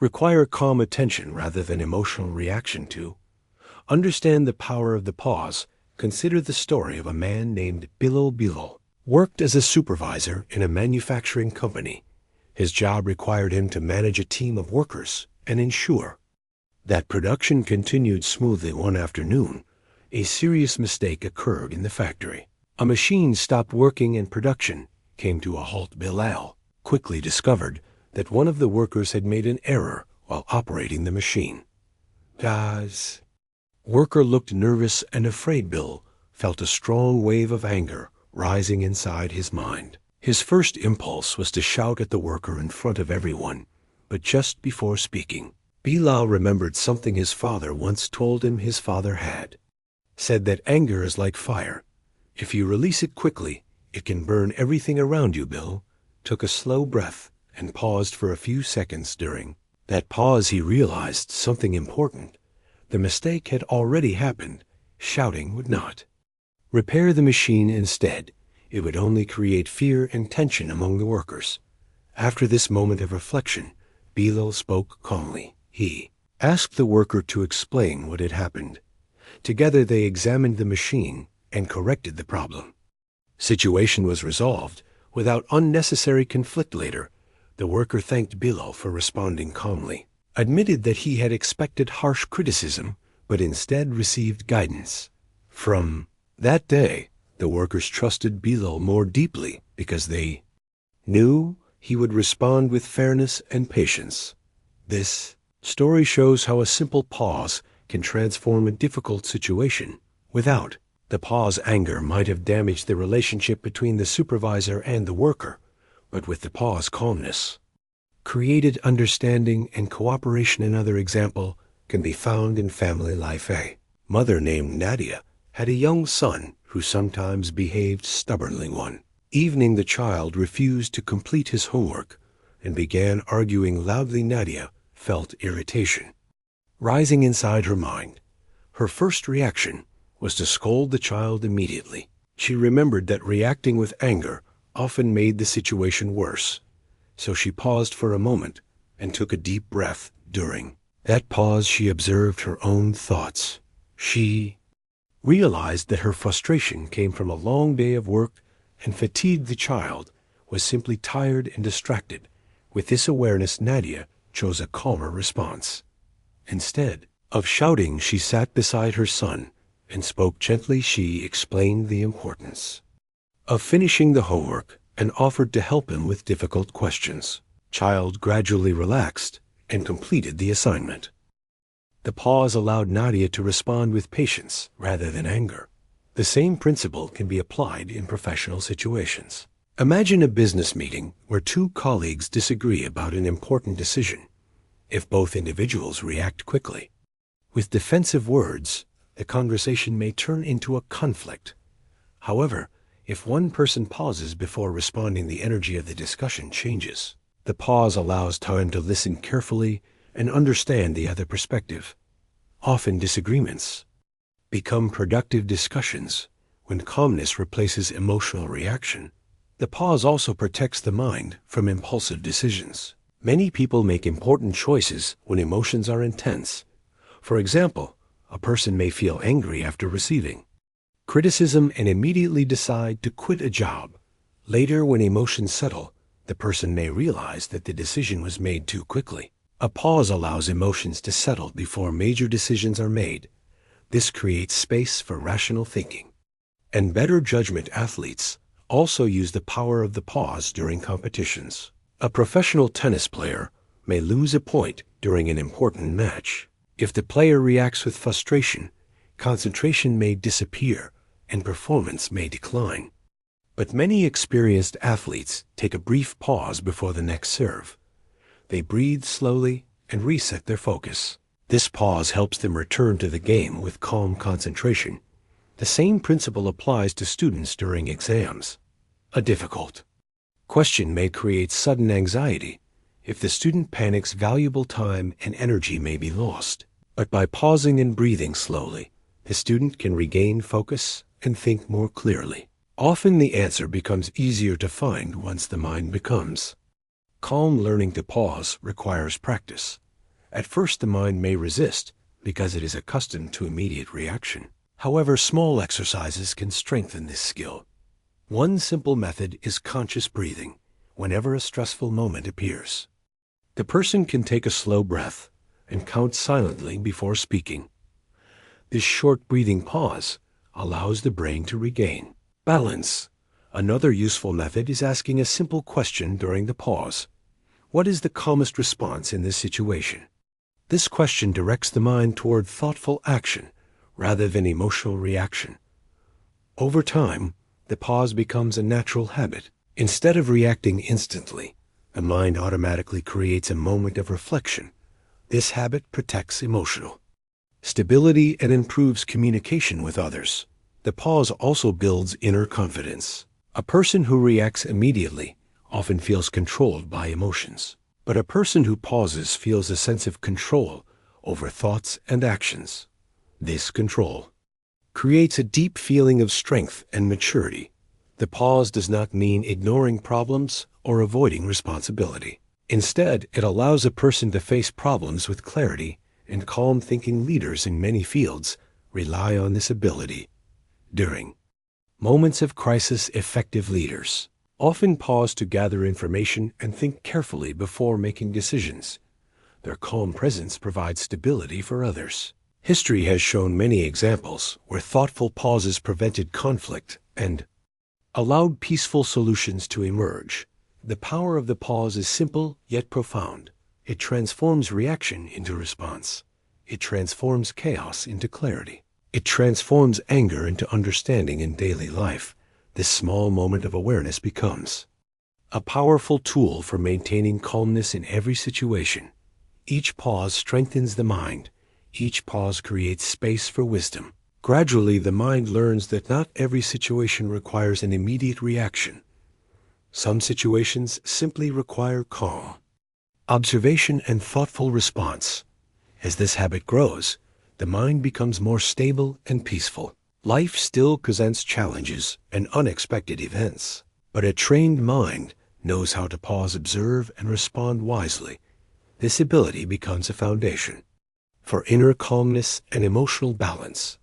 require calm attention rather than emotional reaction. To understand the power of the pause, consider the story of a man named Bilal. Bilal worked as a supervisor in a manufacturing company. His job required him to manage a team of workers and ensure that production continued smoothly. One afternoon, a serious mistake occurred in the factory. A machine stopped working and production came to a halt. Bilal quickly discovered that one of the workers had made an error while operating the machine. Guys, worker looked nervous and afraid. Bill felt a strong wave of anger rising inside his mind. His first impulse was to shout at the worker in front of everyone, but just before speaking, Bilal remembered something his father once told him. His father had said that anger is like fire. If you release it quickly, it can burn everything around you. Bill took a slow breath and paused for a few seconds. During that pause, he realized something important. The mistake had already happened. Shouting would not repair the machine. Instead, it would only create fear and tension among the workers. After this moment of reflection, Bilal spoke calmly. He asked the worker to explain what had happened. Together they examined the machine and corrected the problem. Situation was resolved without unnecessary conflict. Later, the worker thanked Bilo for responding calmly, admitted that he had expected harsh criticism, but instead received guidance. From that day, the workers trusted Bilo more deeply because they knew he would respond with fairness and patience. This story shows how a simple pause can transform a difficult situation. Without the pause, anger might have damaged the relationship between the supervisor and the worker, but with the pause, calmness created understanding and cooperation. Another example can be found in family life. A mother named Nadia had a young son who sometimes behaved stubbornly. One evening, the child refused to complete his homework and began arguing loudly. Nadia felt irritation rising inside her mind. Her first reaction was to scold the child immediately. She remembered that reacting with anger often made the situation worse, so she paused for a moment and took a deep breath. During that pause, she observed her own thoughts. She realized that her frustration came from a long day of work and fatigue. The child was simply tired and distracted. With this awareness, Nadia chose a calmer response. Instead of shouting, she sat beside her son and spoke gently. She explained the importance of finishing the homework and offered to help him with difficult questions. Child gradually relaxed and completed the assignment. The pause allowed Nadia to respond with patience rather than anger. The same principle can be applied in professional situations. Imagine a business meeting where two colleagues disagree about an important decision. If both individuals react quickly with defensive words, the conversation may turn into a conflict. However, if one person pauses before responding, the energy of the discussion changes. The pause allows time to listen carefully and understand the other perspective. Often disagreements become productive discussions when calmness replaces emotional reaction. The pause also protects the mind from impulsive decisions. Many people make important choices when emotions are intense. For example, a person may feel angry after receiving criticism and immediately decide to quit a job. Later, when emotions settle, the person may realize that the decision was made too quickly. A pause allows emotions to settle before major decisions are made. This creates space for rational thinking and better judgment. Athletes also use the power of the pause during competitions. A professional tennis player may lose a point during an important match. If the player reacts with frustration, concentration may disappear and performance may decline. But many experienced athletes take a brief pause before the next serve. They breathe slowly and reset their focus. This pause helps them return to the game with calm concentration. The same principle applies to students during exams. A difficult question may create sudden anxiety. If the student panics, valuable time and energy may be lost. But by pausing and breathing slowly, the student can regain focus and think more clearly. Often the answer becomes easier to find once the mind becomes calm. Learning to pause requires practice. At first, the mind may resist because it is accustomed to immediate reaction. However, small exercises can strengthen this skill. One simple method is conscious breathing whenever a stressful moment appears. The person can take a slow breath and count silently before speaking. This short breathing pause allows the brain to regain balance. Another useful method is asking a simple question during the pause. What is the calmest response in this situation? This question directs the mind toward thoughtful action rather than emotional reaction. Over time, the pause becomes a natural habit. Instead of reacting instantly, the mind automatically creates a moment of reflection. This habit protects emotional stability and improves communication with others. The pause also builds inner confidence. A person who reacts immediately often feels controlled by emotions, but a person who pauses feels a sense of control over thoughts and actions. This control creates a deep feeling of strength and maturity. The pause does not mean ignoring problems or avoiding responsibility. Instead, it allows a person to face problems with clarity and calm thinking. Leaders in many fields rely on this ability. During moments of crisis, effective leaders often pause to gather information and think carefully before making decisions. Their calm presence provides stability for others. History has shown many examples where thoughtful pauses prevented conflict and allowed peaceful solutions to emerge. The power of the pause is simple yet profound. It transforms reaction into response. It transforms chaos into clarity. It transforms anger into understanding in daily life. This small moment of awareness becomes a powerful tool for maintaining calmness in every situation. Each pause strengthens the mind. Each pause creates space for wisdom. Gradually, the mind learns that not every situation requires an immediate reaction. Some situations simply require calm, observation, and thoughtful response. As this habit grows, the mind becomes more stable and peaceful. Life still presents challenges and unexpected events, but a trained mind knows how to pause, observe, and respond wisely. This ability becomes a foundation for inner calmness and emotional balance.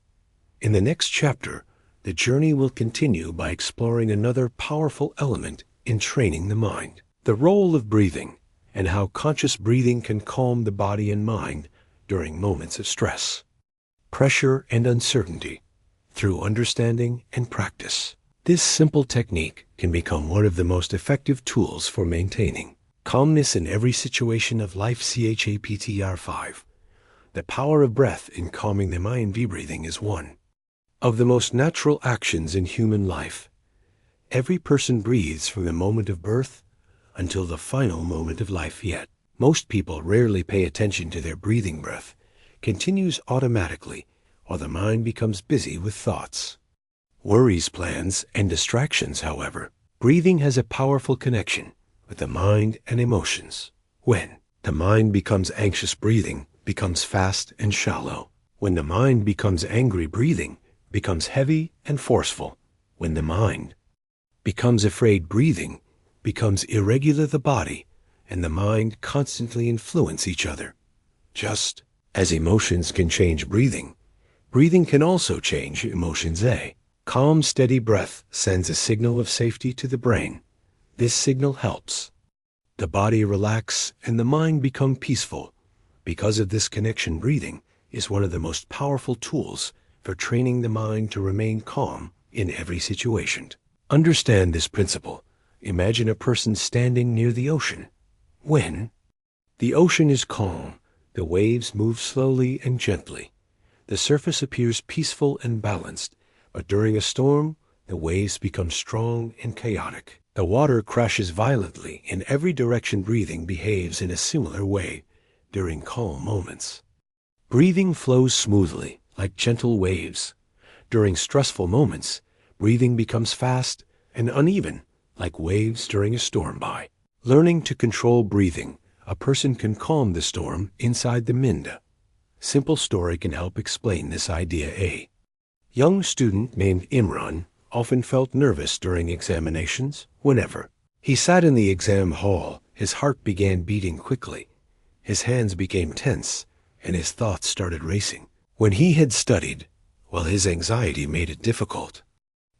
In the next chapter, the journey will continue by exploring another powerful element in training the mind: the role of breathing and how conscious breathing can calm the body and mind during moments of stress, pressure, and uncertainty. Through understanding and practice, this simple technique can become one of the most effective tools for maintaining calmness in every situation of life. Chapter 5. The power of breath in calming the mind. Breathing is one of the most natural actions in human life. Every person breathes from the moment of birth until the final moment of life, yet most people rarely pay attention to their breathing. Breath continues automatically while the mind becomes busy with thoughts, worries, plans, and distractions. However, breathing has a powerful connection with the mind and emotions. When the mind becomes anxious, breathing becomes fast and shallow. When the mind becomes angry, breathing becomes heavy and forceful. When the mind becomes afraid, breathing becomes irregular. The body and the mind constantly influence each other. Just as emotions can change breathing can also change emotions. A calm, steady breath sends a signal of safety to the brain. This signal helps the body relax and the mind become peaceful. Because of this connection, breathing is one of the most powerful tools for training the mind to remain calm in every situation. Understand this principle. Imagine a person standing near the ocean. When the ocean is calm, the waves move slowly and gently. The surface appears peaceful and balanced, but during a storm, the waves become strong and chaotic. The water crashes violently in every direction. Breathing behaves in a similar way during calm moments. Breathing flows smoothly, like gentle waves. During stressful moments, breathing becomes fast and uneven, like waves during a storm. By learning to control breathing, a person can calm the storm inside the mind. Simple story can help explain this idea. A young student named Imran often felt nervous during examinations. Whenever he sat in the exam hall, his heart began beating quickly. His hands became tense and his thoughts started racing. When he had studied, well, his anxiety made it difficult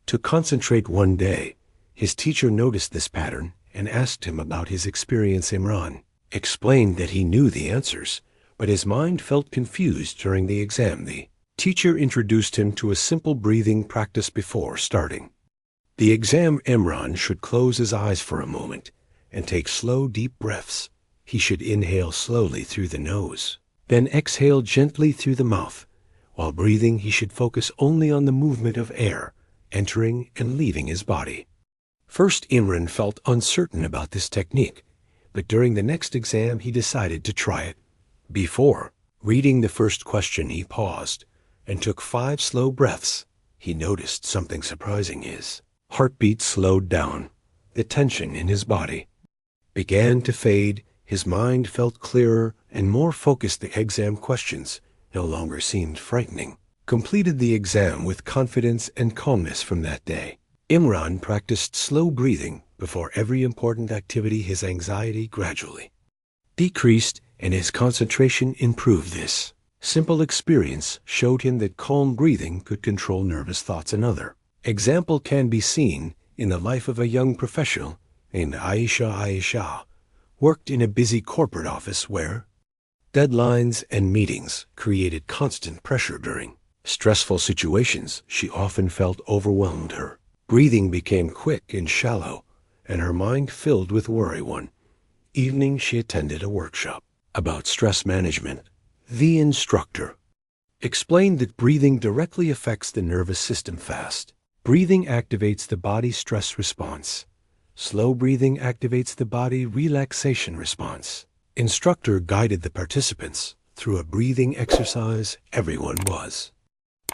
to concentrate. One day, his teacher noticed this pattern and asked him about his experience. Imran explained that he knew the answers, but his mind felt confused during the exam. The teacher introduced him to a simple breathing practice before starting the exam. Imran should close his eyes for a moment and take slow, deep breaths. He should inhale slowly through the nose, then exhale gently through the mouth. While breathing, he should focus only on the movement of air entering and leaving his body. First, Imran felt uncertain about this technique, but during the next exam, he decided to try it. Before reading the first question, he paused and took 5 slow breaths. He noticed something surprising. His heartbeat slowed down. The tension in his body began to fade. His mind felt clearer and more focused. The exam questions no longer seemed frightening. Completed the exam with confidence and calmness. From that day, Imran practiced slow breathing before every important activity. His anxiety gradually decreased and his concentration improved. This Simple experience showed him that calm breathing could control nervous thoughts. Another example can be seen in the life of a young professional named Aisha, worked in a busy corporate office where deadlines and meetings created constant pressure. During stressful situations, she often felt overwhelmed. Her breathing became quick and shallow, and her mind filled with worry. One evening, she attended a workshop about stress management. The instructor explained that breathing directly affects the nervous system. Fast breathing activates the body stress response. Slow breathing activates the body relaxation response. Instructor guided the participants through a breathing exercise. Everyone was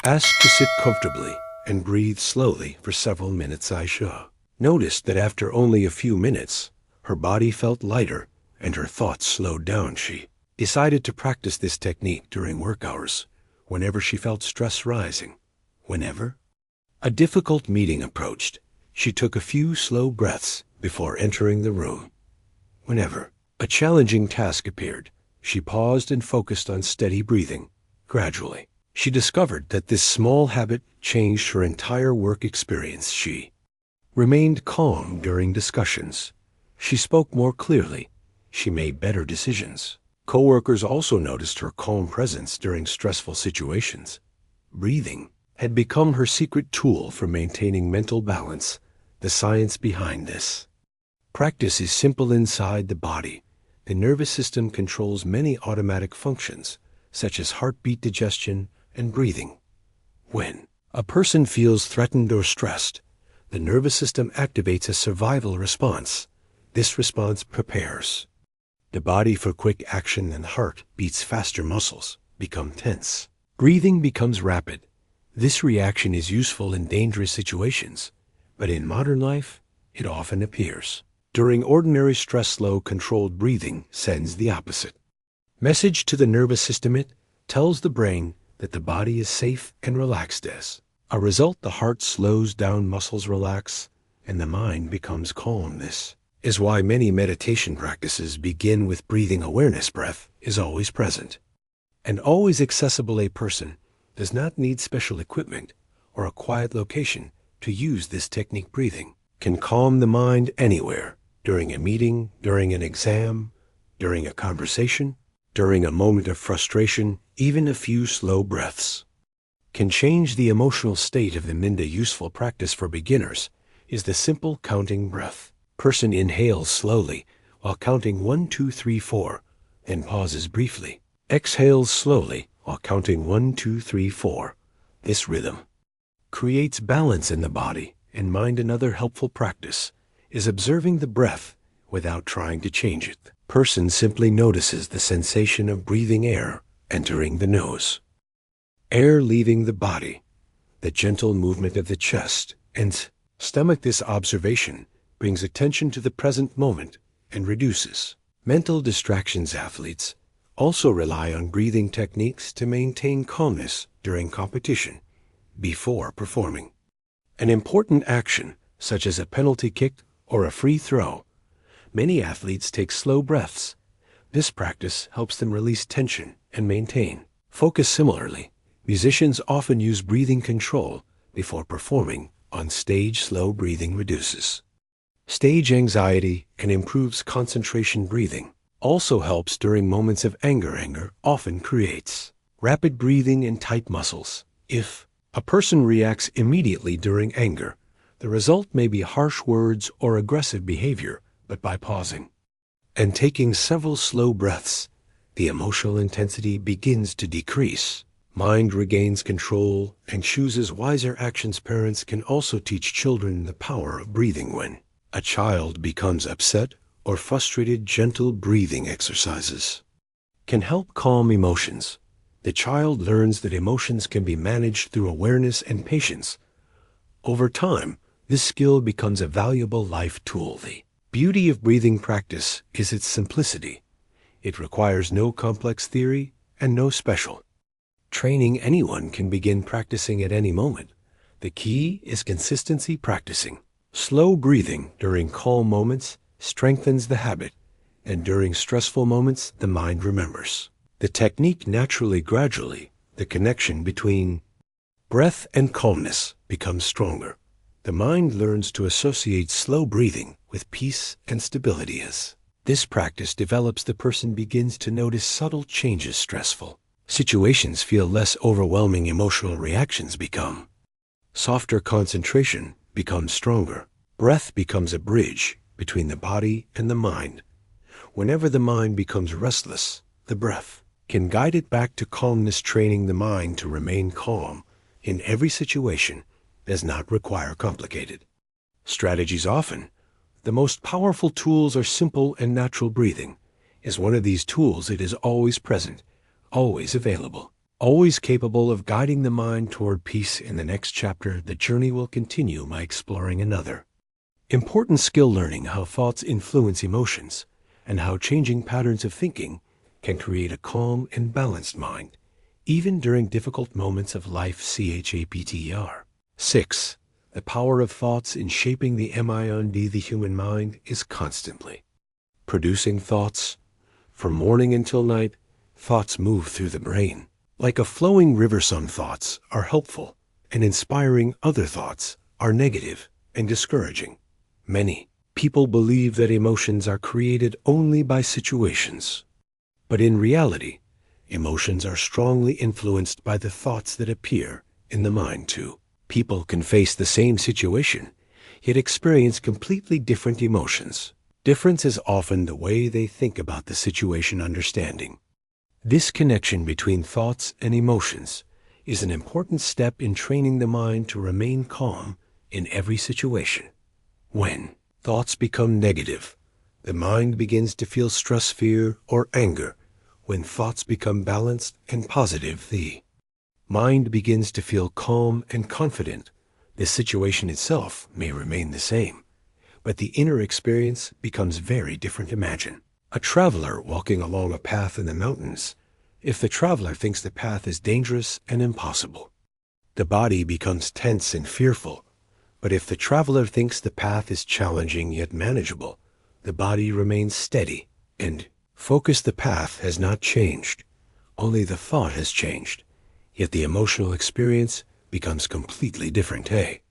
asked to sit comfortably and breathe slowly for several minutes. Aisha noticed that after only a few minutes, her body felt lighter and her thoughts slowed down. She decided to practice this technique during work hours whenever she felt stress rising. Whenever a difficult meeting approached, she took a few slow breaths before entering the room. Whenever a challenging task appeared, she paused and focused on steady breathing. Gradually, she discovered that this small habit changed her entire work experience. She remained calm during discussions. She spoke more clearly. She made better decisions. Coworkers also noticed her calm presence during stressful situations. Breathing had become her secret tool for maintaining mental balance. The science behind this practice is simple. Inside the body, the nervous system controls many automatic functions, such as heartbeat, digestion, and breathing. When a person feels threatened or stressed, the nervous system activates a survival response. This response prepares the body for quick action, and heart beats faster, muscles become tense. Breathing becomes rapid. This reaction is useful in dangerous situations, but in modern life, it often appears during ordinary stress. Slow, controlled breathing sends the opposite message to the nervous system. It tells the brain that the body is safe and relaxed. As a result, the heart slows down, muscles relax, and the mind becomes calm. This is why many meditation practices begin with breathing awareness. Breath is always present and always accessible. A person does not need special equipment or a quiet location to use this technique. Breathing can calm the mind anywhere, during a meeting, during an exam, during a conversation, during a moment of frustration. Even a few slow breaths can change the emotional state of the mind. A useful practice for beginners is the simple counting breath. Person inhales slowly while counting 1, 2, 3, 4, and pauses briefly. Exhales slowly while counting 1, 2, 3, 4. This rhythm creates balance in the body and mind. Another helpful practice is observing the breath without trying to change it. Person simply notices the sensation of breathing air entering the nose, air leaving the body, the gentle movement of the chest and stomach. This observation brings attention to the present moment and reduces mental distractions. Athletes also rely on breathing techniques to maintain calmness during competition before performing an important action, such as a penalty kick or a free throw. Many athletes take slow breaths. This practice helps them release tension and maintain focus. Similarly, musicians often use breathing control before performing on stage. Slow breathing reduces stage anxiety and improves concentration. Breathing also helps during moments of anger. Anger often creates rapid breathing and tight muscles. If a person reacts immediately during anger, the result may be harsh words or aggressive behavior, but by pausing and taking several slow breaths, the emotional intensity begins to decrease. Mind regains control and chooses wiser actions. Parents can also teach children the power of breathing. When a child becomes upset or frustrated, gentle breathing exercises can help calm emotions. The child learns that emotions can be managed through awareness and patience. Over time, this skill becomes a valuable life tool. The beauty of breathing practice is its simplicity. It requires no complex theory and no special training. Anyone can begin practicing at any moment. The key is consistency. Practicing slow breathing during calm moments strengthens the habit, and during stressful moments, the mind remembers The technique gradually, the connection between breath and calmness becomes stronger. The mind learns to associate slow breathing with peace and stability. As this practice develops, the person begins to notice subtle changes. Stressful situations feel less overwhelming, emotional reactions become softer, concentration becomes stronger. Breath becomes a bridge between the body and the mind. Whenever the mind becomes restless, the breath can guide it back to calmness. Training the mind to remain calm in every situation does not require complicated strategies. Often, the most powerful tools are simple and natural. Breathing is one of these tools. It is always present, always available, always capable of guiding the mind toward peace. In the next chapter, the journey will continue by exploring another important skill, learning how thoughts influence emotions and how changing patterns of thinking can create a calm and balanced mind, even during difficult moments of life. Chapter 6. The power of thoughts in shaping the mind. The human mind is constantly producing thoughts. From morning until night, thoughts move through the brain like a flowing river. Some thoughts are helpful and inspiring, other thoughts are negative and discouraging. Many people believe that emotions are created only by situations. But in reality, emotions are strongly influenced by the thoughts that appear in the mind too. People can face the same situation, yet experience completely different emotions. Difference is often the way they think about the situation. Understanding this connection between thoughts and emotions is an important step in training the mind to remain calm in every situation. When thoughts become negative, the mind begins to feel stress, fear, or anger. When thoughts become balanced and positive, the mind begins to feel calm and confident. The situation itself may remain the same, but the inner experience becomes very different. Imagine a traveler walking along a path in the mountains. If the traveler thinks the path is dangerous and impossible, the body becomes tense and fearful. But if the traveler thinks the path is challenging yet manageable, the body remains steady and focused. The path has not changed, only the thought has changed, yet the emotional experience becomes completely different. A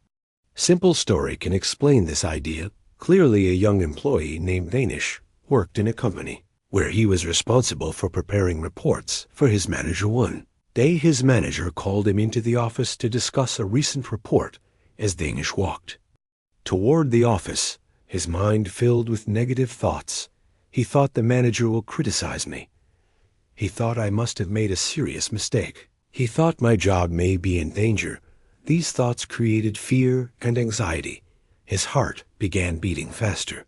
simple story can explain this idea clearly. A young employee named Danish worked in a company where he was responsible for preparing reports for his manager. One day, his manager called him into the office to discuss a recent report. As Danish walked toward the office, his mind filled with negative thoughts. He thought, the manager will criticize me. He thought I must have made a serious mistake. He thought my job may be in danger. These thoughts created fear and anxiety. His heart began beating faster,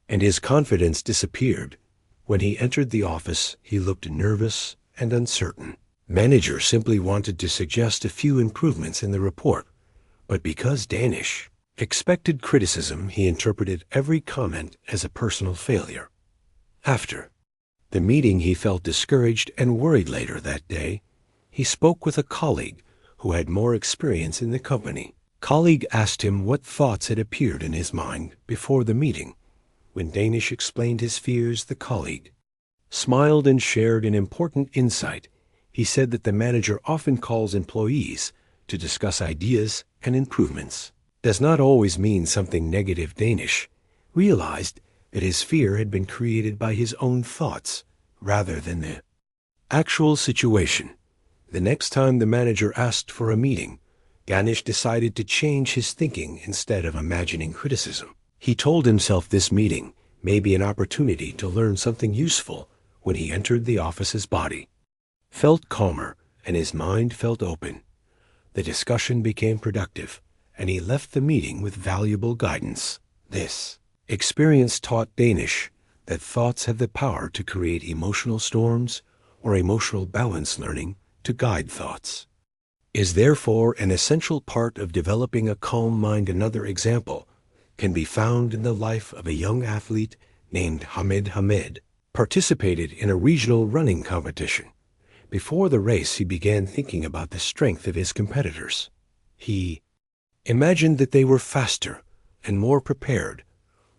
and his confidence disappeared. When he entered the office, he looked nervous and uncertain. Manager simply wanted to suggest a few improvements in the report. But because Danish expected criticism, he interpreted every comment as a personal failure. After the meeting, he felt discouraged and worried. Later that day, he spoke with a colleague who had more experience in the company. Colleague asked him what thoughts had appeared in his mind before the meeting. When Danish explained his fears, the colleague smiled and shared an important insight. He said that the manager often calls employees to discuss ideas and improvements does not always mean something negative. Danish realized that his fear had been created by his own thoughts rather than the actual situation. The next time the manager asked for a meeting, Danish decided to change his thinking. Instead of imagining criticism, he told himself this meeting may be an opportunity to learn something useful. When he entered the office, his body felt calmer and his mind felt open. The discussion became productive, and he left the meeting with valuable guidance. This experience taught Danish that thoughts have the power to create emotional storms or emotional balance. Learning to guide thoughts is therefore an essential part of developing a calm mind. Another example can be found in the life of a young athlete named Hamed. Participated in a regional running competition. Before the race, he began thinking about the strength of his competitors. He imagined that they were faster and more prepared.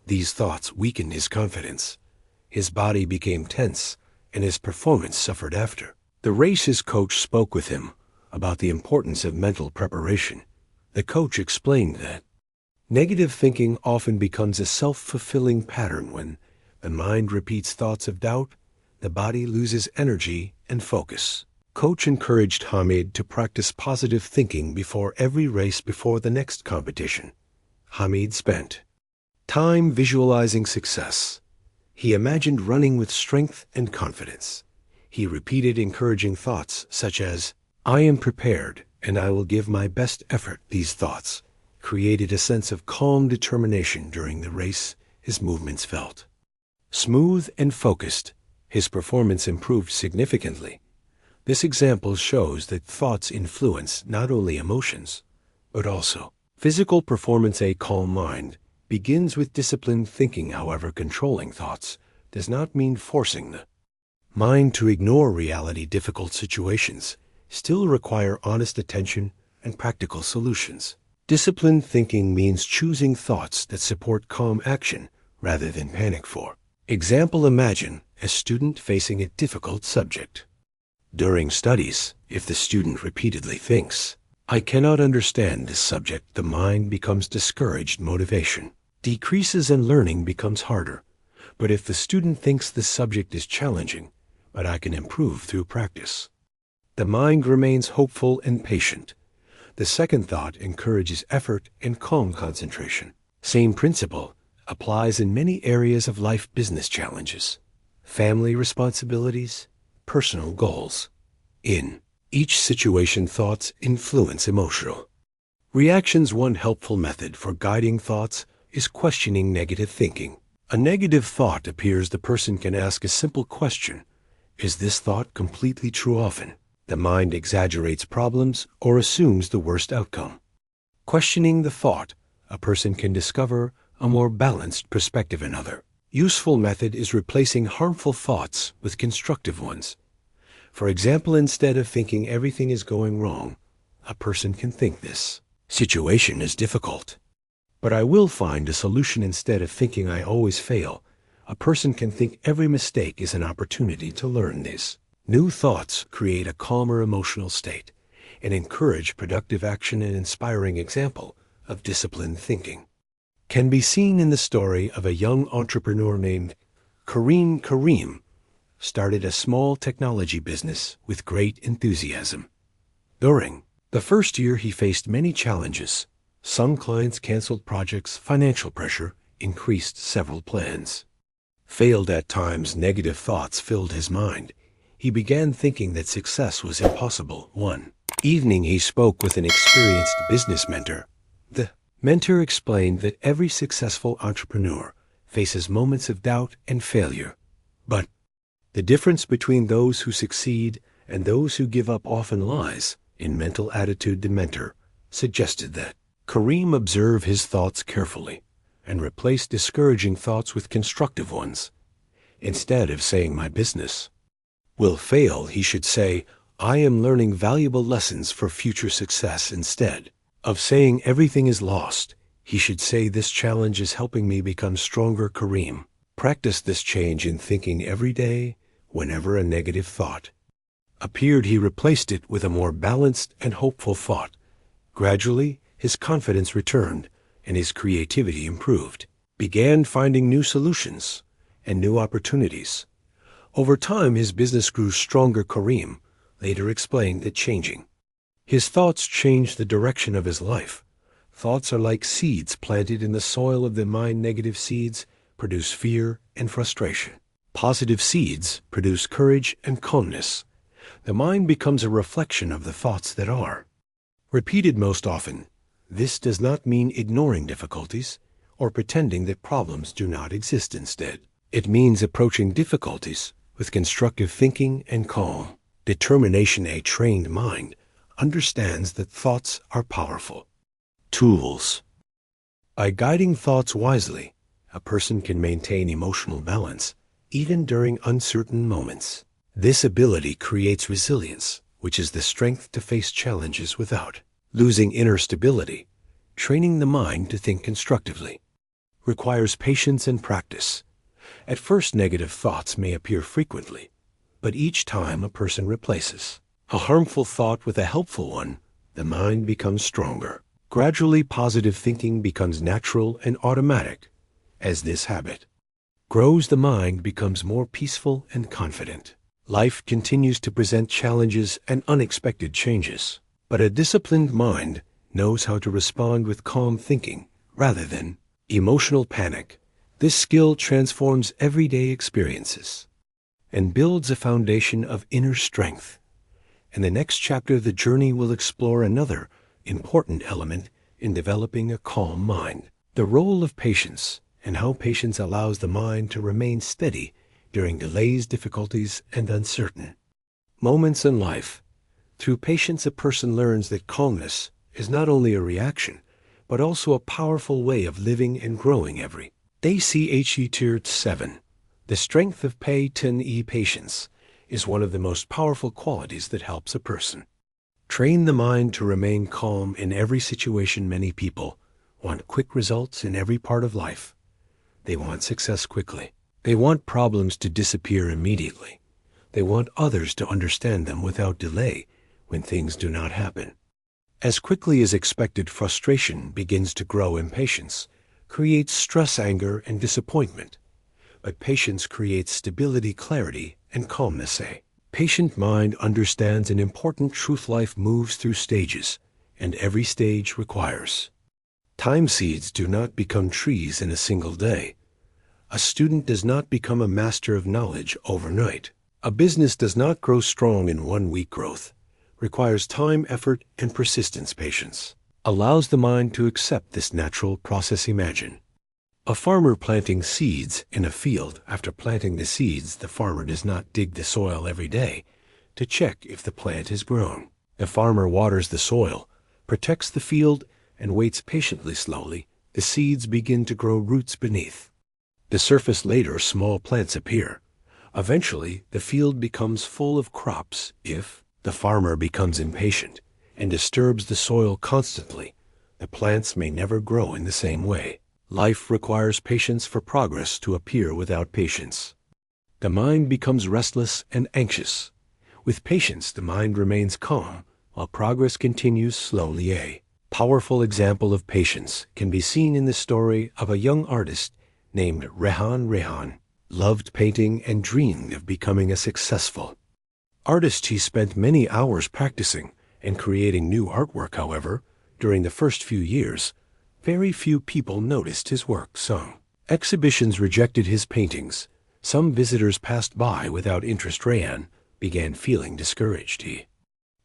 These thoughts weakened his confidence. His body became tense and his performance suffered after. The race's coach spoke with him about the importance of mental preparation. The coach explained that negative thinking often becomes a self-fulfilling pattern. When the mind repeats thoughts of doubt, the body loses energy and focus. Coach encouraged Hamid to practice positive thinking before every race before the next competition. Hamid spent time visualizing success. He imagined running with strength and confidence. He repeated encouraging thoughts such as, "I am prepared and I will give my best effort." These thoughts created a sense of calm determination during the race. His movements felt smooth and focused. His performance improved significantly. This example shows that thoughts influence not only emotions, but also physical performance. A calm mind begins with disciplined thinking. However, controlling thoughts does not mean forcing the mind to ignore reality. Difficult situations still require honest attention and practical solutions. Disciplined thinking means choosing thoughts that support calm action rather than panic. For example, imagine a student facing a difficult subject. During studies, if the student repeatedly thinks, "I cannot understand this subject," the mind becomes discouraged. Motivation decreases and learning becomes harder. But if the student thinks the subject is challenging, but I can improve through practice, the mind remains hopeful and patient. The second thought encourages effort and calm concentration. Same principle applies in many areas of life: business challenges, family responsibilities, personal goals. In each situation, thoughts influence emotional reactions. One helpful method for guiding thoughts is questioning negative thinking. A negative thought appears, the person can ask a simple question: is this thought completely true? Often, the mind exaggerates problems or assumes the worst outcome. Questioning the thought, a person can discover a more balanced perspective. Another useful method is replacing harmful thoughts with constructive ones. For example, instead of thinking everything is going wrong, a person can think, "This situation is difficult, but I will find a solution." Instead of thinking, "I always fail," a person can think, "Every mistake is an opportunity to learn." These new thoughts create a calmer emotional state and encourage productive action. An inspiring example of disciplined thinking can be seen in the story of a young entrepreneur named Kareem. Kareem started a small technology business with great enthusiasm. During the first year, he faced many challenges. Some clients canceled projects, financial pressure increased, several plans failed at times. Negative thoughts filled his mind. He began thinking that success was impossible. One evening, he spoke with an experienced business mentor. The mentor explained that every successful entrepreneur faces moments of doubt and failure, but the difference between those who succeed and those who give up often lies in mental attitude. The mentor suggested that Kareem observe his thoughts carefully and replace discouraging thoughts with constructive ones. Instead of saying, "My business will fail," he should say, "I am learning valuable lessons for future success." Instead of saying, "Everything is lost," he should say, "This challenge is helping me become stronger." Kareem practiced this change in thinking every day. Whenever a negative thought appeared, he replaced it with a more balanced and hopeful thought. Gradually, his confidence returned and his creativity improved. Began finding new solutions and new opportunities. Over time, his business grew stronger. Kareem later explained that changing his thoughts changed the direction of his life. Thoughts are like seeds planted in the soil of the mind. Negative seeds produce fear and frustration. Positive seeds produce courage and calmness. The mind becomes a reflection of the thoughts that are repeated most often. This does not mean ignoring difficulties or pretending that problems do not exist. Instead, it means approaching difficulties with constructive thinking and calm determination. A trained mind understands that thoughts are powerful tools. By guiding thoughts wisely, a person can maintain emotional balance even during uncertain moments. This ability creates resilience, which is the strength to face challenges without losing inner stability. Training the mind to think constructively requires patience and practice. At first, negative thoughts may appear frequently, But each time a person replaces a harmful thought with a helpful one, the mind becomes stronger. Gradually, positive thinking becomes natural and automatic. As this habit grows, the mind becomes more peaceful and confident. Life continues to present challenges and unexpected changes, but a disciplined mind knows how to respond with calm thinking rather than emotional panic. This skill transforms everyday experiences and builds a foundation of inner strength. In the next chapter, the journey will explore another important element in developing a calm mind: the role of patience and how patience allows the mind to remain steady during delays, difficulties, and uncertain moments in life. Through patience, a person learns that calmness is not only a reaction, but also a powerful way of living and growing every day. Tier 7. The strength of patience is one of the most powerful qualities that helps a person train the mind to remain calm in every situation. Many people want quick results in every part of life. They want success quickly. They want problems to disappear immediately. They want others to understand them without delay when things do not happen as quickly as expected. Frustration begins to grow. Impatience creates stress, anger, and disappointment. But patience creates stability, clarity, and calmness. A patient mind understands an important truth: life moves through stages, and every stage requires time. Seeds do not become trees in a single day. A student does not become a master of knowledge overnight. A business does not grow strong in 1 week. Growth requires time, effort, and persistence. Patience allows the mind to accept this natural process. Imagine a farmer planting seeds in a field. After planting the seeds, the farmer does not dig the soil every day to check if the plant has grown. The farmer waters the soil, protects the field, and waits patiently. Slowly, the seeds begin to grow roots beneath the surface. Later, small plants appear. Eventually, the field becomes full of crops. If the farmer becomes impatient and disturbs the soil constantly, the plants may never grow in the same way. Life requires patience for progress to appear. Without patience, the mind becomes restless and anxious. With patience, the mind remains calm while progress continues slowly. A powerful example of patience can be seen in the story of a young artist named Rehan. Rehan loved painting and dreamed of becoming a successful artist. He spent many hours practicing and creating new artwork. However, during the first few years, very few people noticed his work. Some exhibitions rejected his paintings. Some visitors passed by without interest. Rehan began feeling discouraged. He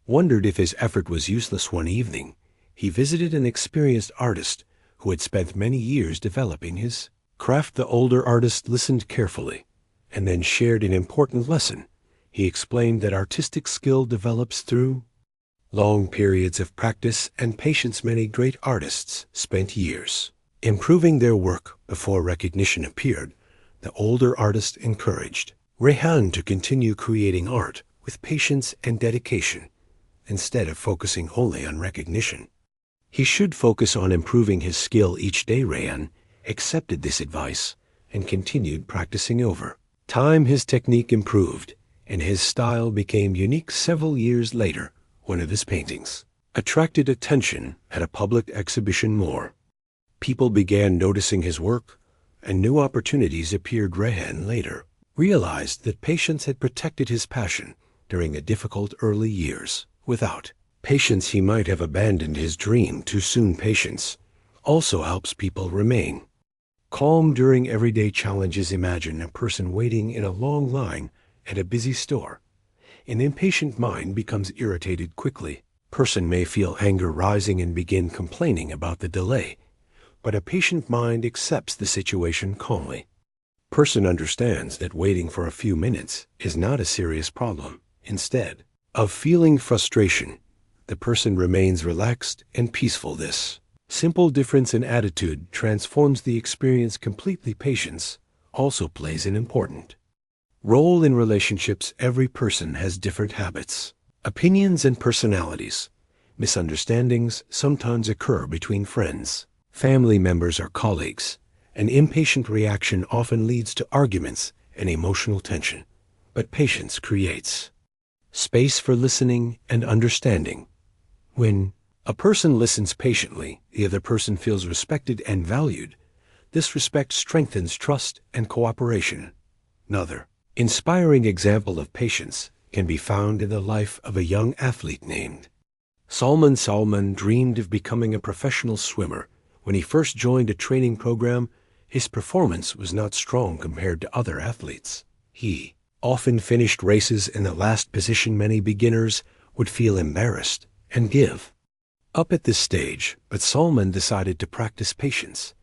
wondered if his effort was useless. One evening, he visited an experienced artist who had spent many years developing his craft. The older artist listened carefully and then shared an important lesson. He explained that artistic skill develops through long periods of practice and patience. Many great artists spent years improving their work before recognition appeared. The older artist encouraged Rehan to continue creating art with patience and dedication instead of focusing only on recognition. He should focus on improving his skill each day. Rehan accepted this advice and continued practicing. Over time, his technique improved and his style became unique. Several years later, one of his paintings attracted attention at a public exhibition. More people began noticing his work, and new opportunities appeared. Rehan later realized that patience had protected his passion during the difficult early years. Without patience, he might have abandoned his dream too soon. Patience also helps people remain calm during everyday challenges. Imagine a person waiting in a long line at a busy store. An impatient mind becomes irritated quickly. Person may feel anger rising and begin complaining about the delay, but a patient mind accepts the situation calmly. Person understands that waiting for a few minutes is not a serious problem. Instead of feeling frustration, the person remains relaxed and peaceful. This simple difference in attitude transforms the experience completely. Patience also plays an important role in relationships. Every person has different habits, opinions, and personalities. Misunderstandings sometimes occur between friends, family members, or colleagues. An impatient reaction often leads to arguments and emotional tension. but patience creates space for listening and understanding. When a person listens patiently, the other person feels respected and valued. This respect strengthens trust and cooperation. Another inspiring example of patience can be found in the life of a young athlete named Salman. Salman dreamed of becoming a professional swimmer. When he first joined a training program, his performance was not strong compared to other athletes. He often finished races in the last position. Many beginners would feel embarrassed and give up at this stage, but Salman decided to practice patience.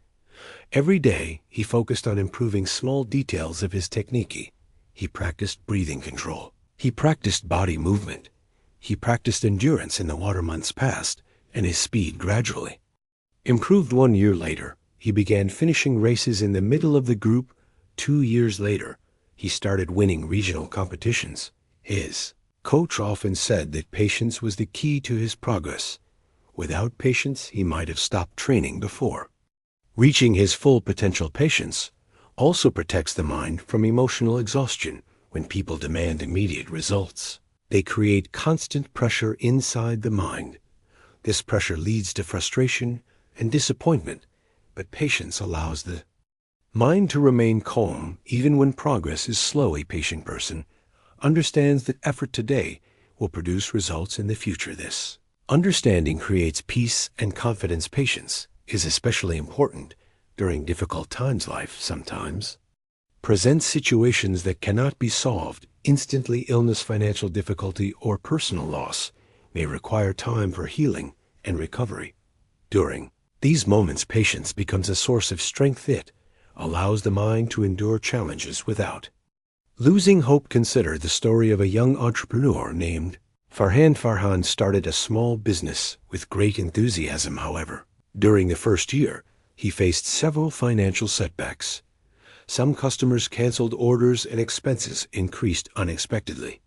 Every day, he focused on improving small details of his technique. He practiced breathing control. He practiced body movement. He practiced endurance in the water. Months passed, and his speed gradually improved. 1 year later, he began finishing races in the middle of the group. 2 years later, he started winning regional competitions. His coach often said that patience was the key to his progress. Without patience, he might have stopped training before reaching his full potential. Patience also protects the mind from emotional exhaustion. When people demand immediate results, they create constant pressure inside the mind. This pressure leads to frustration and disappointment, but patience allows the mind to remain calm even when progress is slow. A patient person understands that effort today will produce results in the future. This understanding creates peace and confidence. Patience is especially important during difficult times. Life sometimes presents situations that cannot be solved instantly. Illness, financial difficulty, or personal loss may require time for healing and recovery. During these moments, patience becomes a source of strength. It allows the mind to endure challenges without losing hope. Consider the story of a young entrepreneur named Farhan. Farhan started a small business with great enthusiasm. However, during the first year, he faced several financial setbacks. Some customers canceled orders and expenses increased unexpectedly.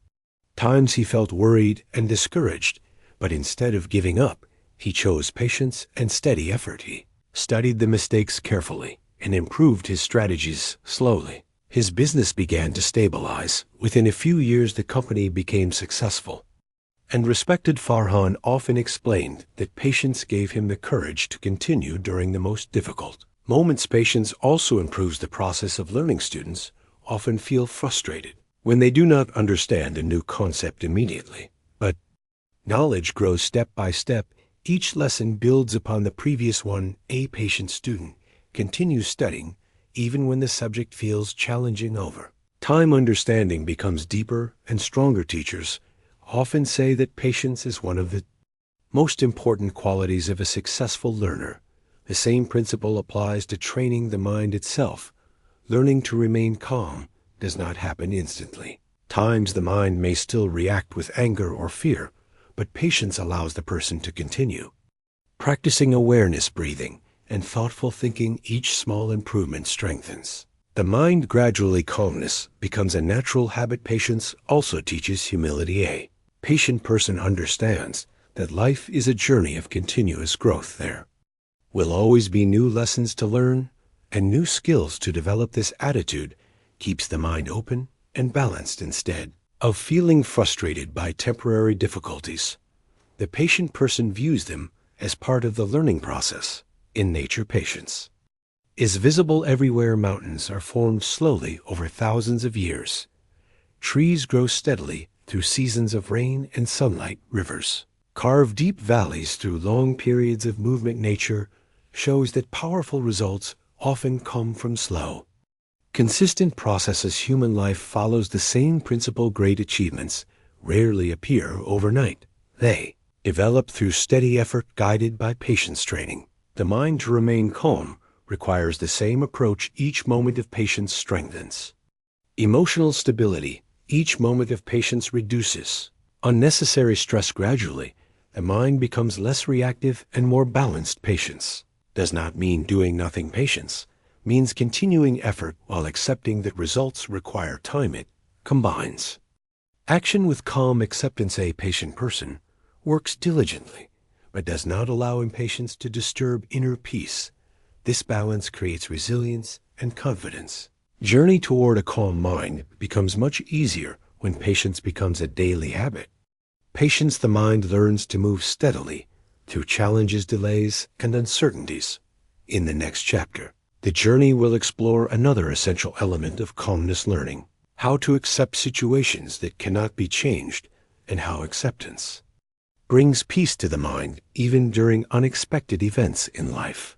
Times he felt worried and discouraged, but instead of giving up, he chose patience and steady effort. He studied the mistakes carefully and improved his strategies slowly. His business began to stabilize. Within a few years, the company became successful and respected. Farhan often explained that patience gave him the courage to continue during the most difficult moments. Patience also improves the process of learning. Students often feel frustrated when they do not understand a new concept immediately, but knowledge grows step by step. Each lesson builds upon the previous one. A patient student continues studying even when the subject feels challenging. Over time, understanding becomes deeper and stronger. Teachers often say that patience is one of the most important qualities of a successful learner. The same principle applies to training the mind itself. Learning to remain calm does not happen instantly. Times the mind may still react with anger or fear, but patience allows the person to continue practicing awareness, breathing, and thoughtful thinking. Each small improvement strengthens the mind. Gradually, calmness becomes a natural habit. Patience also teaches humility. A patient person understands that life is a journey of continuous growth. There will always be new lessons to learn and new skills to develop. This attitude keeps the mind open and balanced. Instead of feeling frustrated by temporary difficulties, the patient person views them as part of the learning process. In nature, patience is visible everywhere. Mountains are formed slowly over thousands of years. Trees grow steadily through seasons of rain and sunlight. Rivers carve deep valleys through long periods of movement. Nature shows that powerful results often come from slow, consistent processes. Human life follows the same principle. Great achievements rarely appear overnight. They develop through steady effort guided by patience training. The mind to remain calm requires the same approach. Each moment of patience strengthens emotional stability. Each moment of patience reduces unnecessary stress. Gradually, the mind becomes less reactive and more balanced. Patience does not mean doing nothing. Patience means continuing effort while accepting that results require time. It combines action with calm acceptance. A patient person works diligently, but does not allow impatience to disturb inner peace. This balance creates resilience and confidence. Journey toward a calm mind becomes much easier when patience becomes a daily habit. Patience, the mind learns to move steadily through challenges, delays, and uncertainties. In the next chapter, the journey will explore another essential element of calmness learning: how to accept situations that cannot be changed, and how acceptance brings peace to the mind even during unexpected events in life.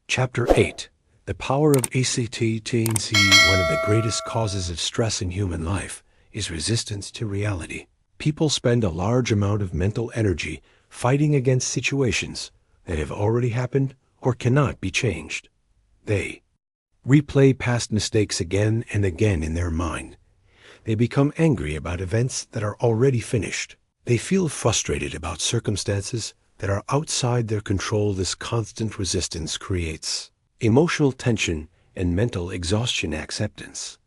Chapter 8. The power of acceptance. One of the greatest causes of stress in human life is resistance to reality. People spend a large amount of mental energy fighting against situations that have already happened or cannot be changed. They replay past mistakes again and again in their mind. They become angry about events that are already finished. They feel frustrated about circumstances that are outside their control. This constant resistance creates emotional tension and mental exhaustion. Acceptance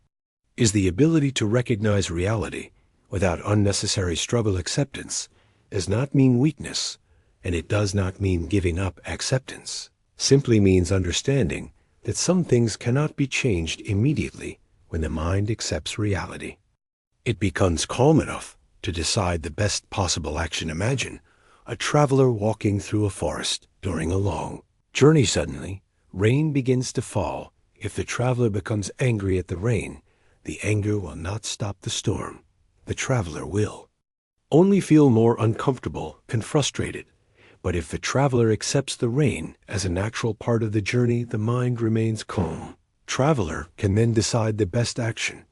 is the ability to recognize reality without unnecessary struggle. Acceptance does not mean weakness, and it does not mean giving up. Acceptance simply means understanding that some things cannot be changed immediately. When the mind accepts reality, it becomes calm enough to decide the best possible action. Imagine a traveler walking through a forest during a long journey. Suddenly, rain begins to fall. If the traveler becomes angry at the rain, the anger will not stop the storm. The traveler will only feel more uncomfortable and frustrated. But if the traveler accepts the rain as a natural part of the journey, the mind remains calm. Traveler can then decide the best action,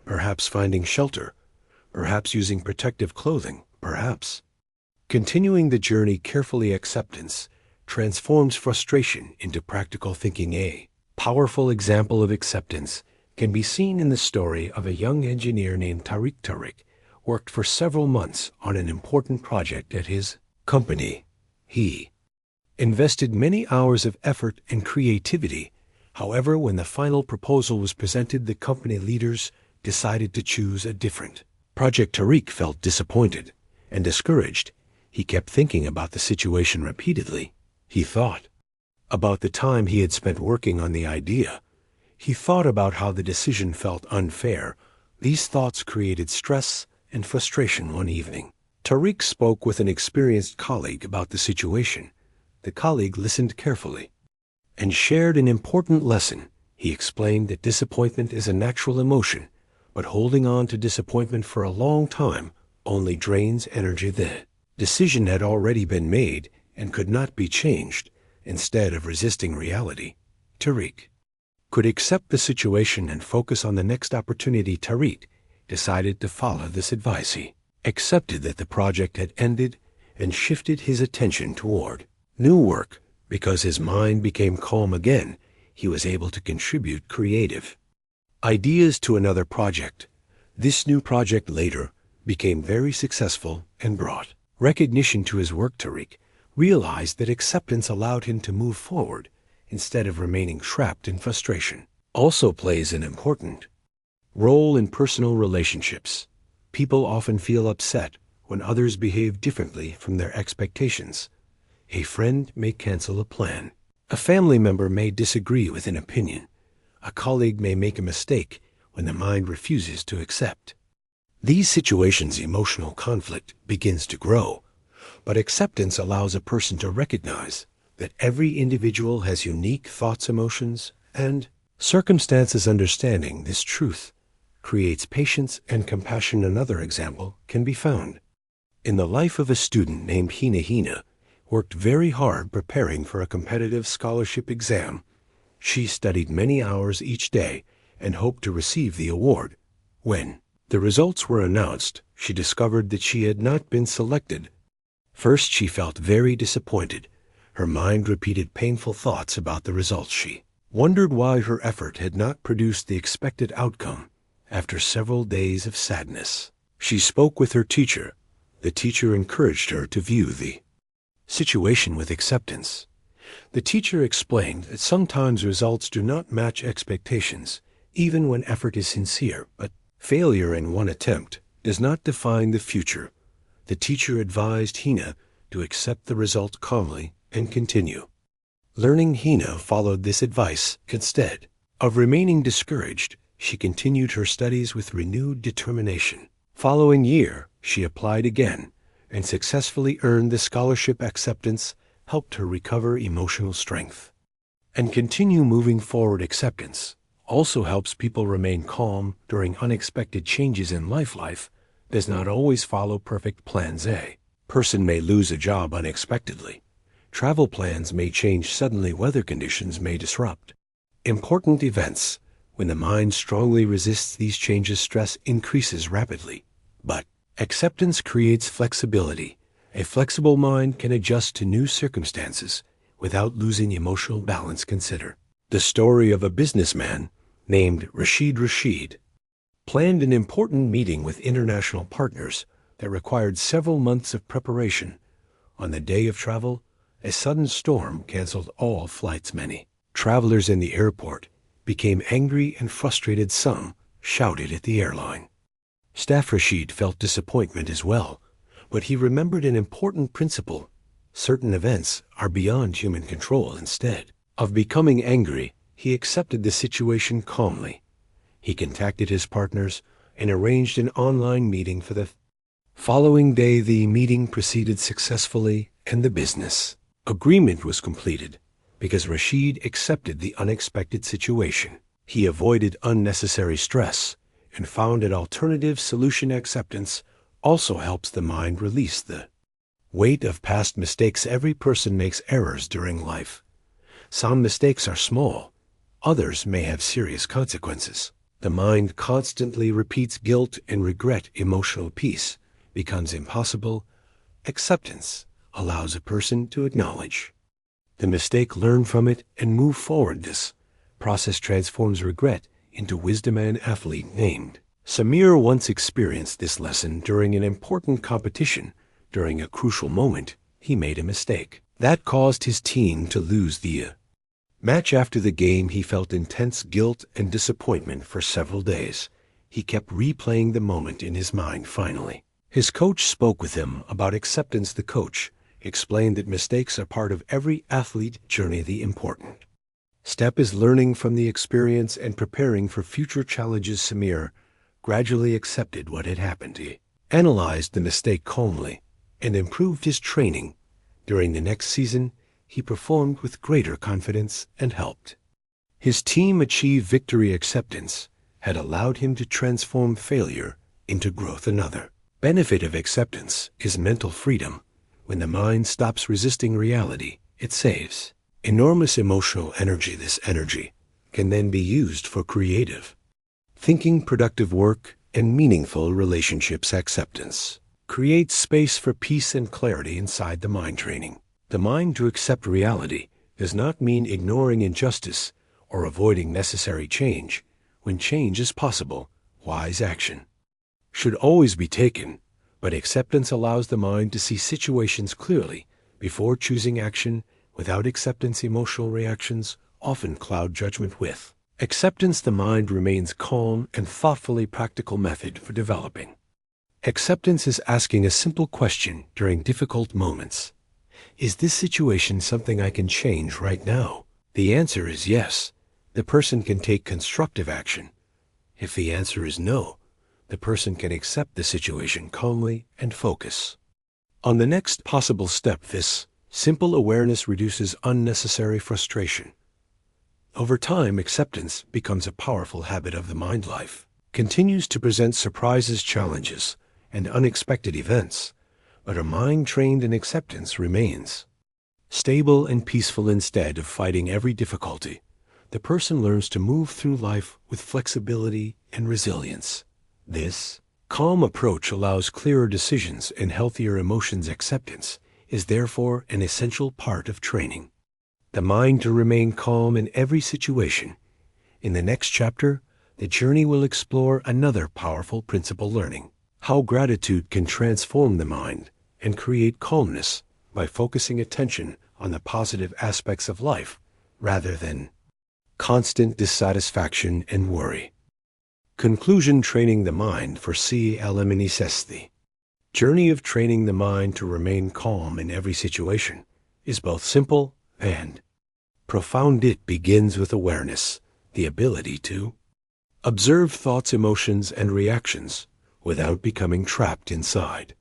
perhaps finding shelter, perhaps using protective clothing, perhaps continuing the journey carefully. Acceptance transforms frustration into practical thinking. A powerful example of acceptance can be seen in the story of a young engineer named Tariq. Tariq worked for several months on an important project at his company. He invested many hours of effort and creativity. However, when the final proposal was presented, the company leaders decided to choose a different project. Tariq felt disappointed and discouraged. He kept thinking about the situation repeatedly. He thought about the time he had spent working on the idea. He thought about how the decision felt unfair. These thoughts created stress and frustration. One evening, Tariq spoke with an experienced colleague about the situation. The colleague listened carefully and shared an important lesson. He explained that disappointment is a natural emotion, but holding on to disappointment for a long time only drains energy. The decision had already been made and could not be changed. Instead of resisting reality, Tariq could accept the situation and focus on the next opportunity. Tariq decided to follow this advice. He accepted that the project had ended and shifted his attention toward new work. Because his mind became calm again, he was able to contribute creative ideas to another project. This new project later became very successful and brought recognition to his work. Tariq realized that acceptance allowed him to move forward instead of remaining trapped in frustration. Also plays an important role in personal relationships. People often feel upset when others behave differently from their expectations. A friend may cancel a plan. A family member may disagree with an opinion. A colleague may make a mistake when the mind refuses to accept these situations. Emotional conflict begins to grow, but acceptance allows a person to recognize that every individual has unique thoughts, emotions, and circumstances. Understanding this truth creates patience and compassion. Another example can be found in the life of a student named Hina. Hina worked very hard preparing for a competitive scholarship exam. She studied many hours each day and hoped to receive the award. When the results were announced, she discovered that she had not been selected. First, she felt very disappointed. Her mind repeated painful thoughts about the results. She wondered why her effort had not produced the expected outcome. After several days of sadness, she spoke with her teacher. The teacher encouraged her to view the situation with acceptance. The teacher explained that sometimes results do not match expectations, even when effort is sincere, but failure in one attempt does not define the future. The teacher advised Hina to accept the result calmly and continue learning. Hina followed this advice instead. of remaining discouraged, she continued her studies with renewed determination. Following year, she applied again and successfully earned the scholarship. Acceptance helped her recover emotional strength and continue moving forward. Acceptance also helps people remain calm during unexpected changes in life. Life does not always follow perfect plans. A person may lose a job unexpectedly. Travel plans may change suddenly. Weather conditions may disrupt important events. When the mind strongly resists these changes, stress increases rapidly. But acceptance creates flexibility. A flexible mind can adjust to new circumstances without losing emotional balance. Consider the story of a businessman named Rashid planned an important meeting with international partners that required several months of preparation. On the day of travel, a sudden storm canceled all flights. Many travelers in the airport became angry and frustrated. Some shouted at the airline staff. Rashid felt disappointment as well, but he remembered an important principle. Certain events are beyond human control. Instead of becoming angry, he accepted the situation calmly. He contacted his partners and arranged an online meeting for the following day. The meeting proceeded successfully and the business agreement was completed because Rashid accepted the unexpected situation. He avoided unnecessary stress and found an alternative solution. Acceptance also helps the mind release the weight of past mistakes. Every person makes errors during life. Some mistakes are small, others may have serious consequences. The mind constantly repeats guilt and regret. Emotional peace becomes impossible. Acceptance allows a person to acknowledge the mistake, learn from it, and move forward. This process transforms regret into wisdom. An athlete named Samir once experienced this lesson during an important competition. During a crucial moment, he made a mistake that caused his team to lose the match. After the game, he felt intense guilt and disappointment for several days. He kept replaying the moment in his mind. Finally, his coach spoke with him about acceptance. The coach explained that mistakes are part of every athlete journey. The important step is learning from the experience and preparing for future challenges. Samir gradually accepted what had happened. He analyzed the mistake calmly and improved his training. During the next season, he performed with greater confidence and helped his team achieve victory. Acceptance had allowed him to transform failure into growth. Another benefit of acceptance is mental freedom. When the mind stops resisting reality, it saves enormous emotional energy. This energy can then be used for creative thinking, productive work, and meaningful relationships. Acceptance creates space for peace and clarity inside the mind. Training the mind to accept reality does not mean ignoring injustice or avoiding necessary change. When change is possible, wise action should always be taken, but acceptance allows the mind to see situations clearly before choosing action. Without acceptance, emotional reactions often cloud judgment. With acceptance, the mind remains calm and thoughtfully. Practical method for developing acceptance is asking a simple question during difficult moments. Is this situation something I can change right now? The answer is yes. The person can take constructive action. If the answer is no, the person can accept the situation calmly and focus on the next possible step. This simple awareness reduces unnecessary frustration. Over time, acceptance becomes a powerful habit of the mind. Life continues to present surprises, challenges, and unexpected events, but a mind trained in acceptance remains stable and peaceful. Instead of fighting every difficulty, the person learns to move through life with flexibility and resilience. This calm approach allows clearer decisions and healthier emotions. Acceptance is therefore an essential part of training the mind to remain calm in every situation. In the next chapter, the journey will explore another powerful principle: learning how gratitude can transform the mind and create calmness by focusing attention on the positive aspects of life rather than constant dissatisfaction and worry. Conclusion: training the mind for CLMNESS. The journey of training the mind to remain calm in every situation is both simple and profound. It begins with awareness the ability to observe thoughts, emotions, and reactions without becoming trapped inside.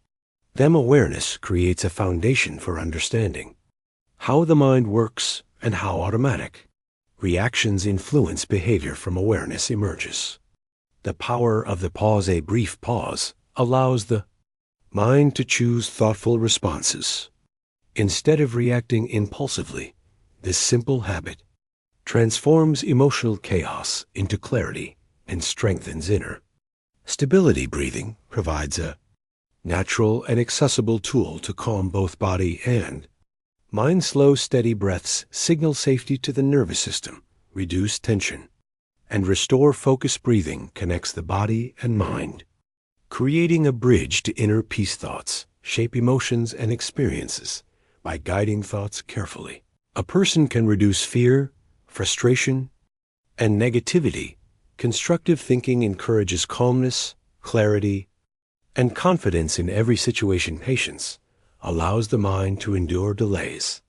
Them awareness creates a foundation for understanding how the mind works and how automatic reactions influence behavior from awareness emerges. The power of the pause. A brief pause allows the mind to choose thoughtful responses instead of reacting impulsively. This simple habit transforms emotional chaos into clarity and strengthens inner stability. Breathing provides a natural and accessible tool to calm both body and mind. Slow, steady breaths signal safety to the nervous system, reduce tension, and restore focus. Breathing connects the body and mind, creating a bridge to inner peace. Thoughts shape emotions and experiences. By guiding thoughts carefully, a person can reduce fear, frustration, and negativity. Constructive thinking encourages calmness, clarity, and confidence in every situation. Patience allows the mind to endure delays,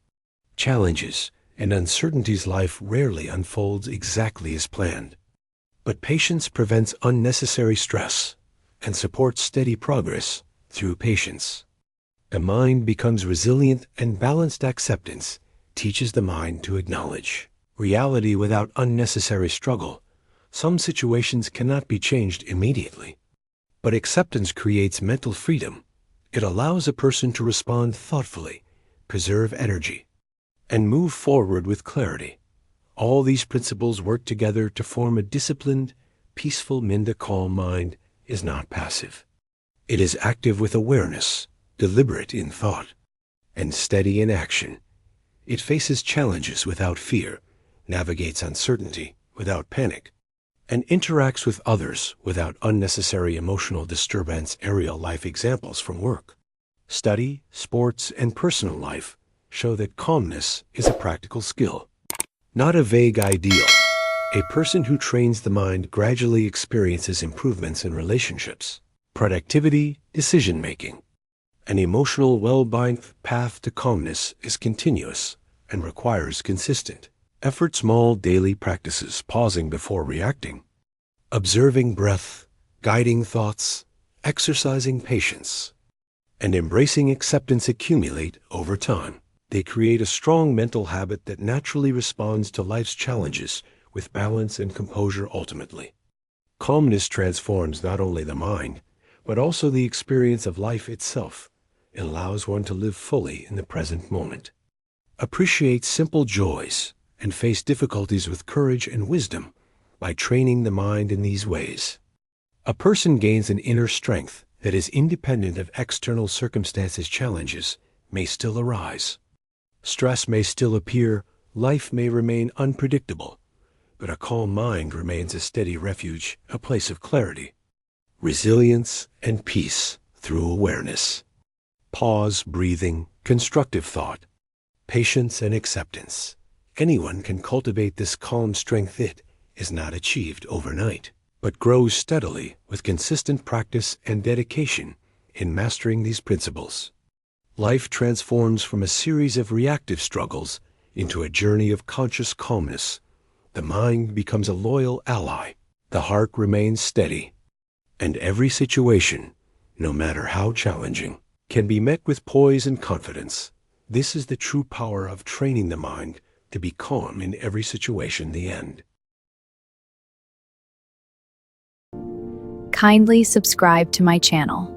challenges, and uncertainties. Life rarely unfolds exactly as planned, but patience prevents unnecessary stress and supports steady progress. Through patience, the mind becomes resilient and balanced. Acceptance teaches the mind to acknowledge reality without unnecessary struggle. Some situations cannot be changed immediately, but acceptance creates mental freedom. It allows a person to respond thoughtfully, preserve energy, and move forward with clarity. All these principles work together to form a disciplined, peaceful mind. A calm mind is not passive. It is active with awareness, deliberate in thought, and steady in action. It faces challenges without fear, navigates uncertainty without panic, and interacts with others without unnecessary emotional disturbance. Real life examples from work, study, sports, and personal life show that calmness is a practical skill, not a vague ideal. A person who trains the mind gradually experiences improvements in relationships, productivity, decision-making, and emotional well-being. Path to calmness is continuous and requires consistent effort. Small daily practices, pausing before reacting, observing breath, guiding thoughts, exercising patience, and embracing acceptance accumulate over time. They create a strong mental habit that naturally responds to life's challenges with balance and composure. Ultimately, calmness transforms not only the mind, but also the experience of life itself. It allows one to live fully in the present moment, appreciate simple joys, and face difficulties with courage and wisdom. By training the mind in these ways, a person gains an inner strength that is independent of external circumstances. Challenges may still arise, stress may still appear, life may remain unpredictable, but a calm mind remains a steady refuge, a place of clarity, resilience, and peace. Through awareness, pause, breathing, constructive thought, patience, and acceptance, anyone can cultivate this calm strength. It is not achieved overnight, but grows steadily with consistent practice and dedication. In mastering these principles, life transforms from a series of reactive struggles into a journey of conscious calmness. The mind becomes a loyal ally, the heart remains steady, and every situation, no matter how challenging, can be met with poise and confidence. This is the true power of training the mind to be calm in every situation. The end. Kindly subscribe to my channel.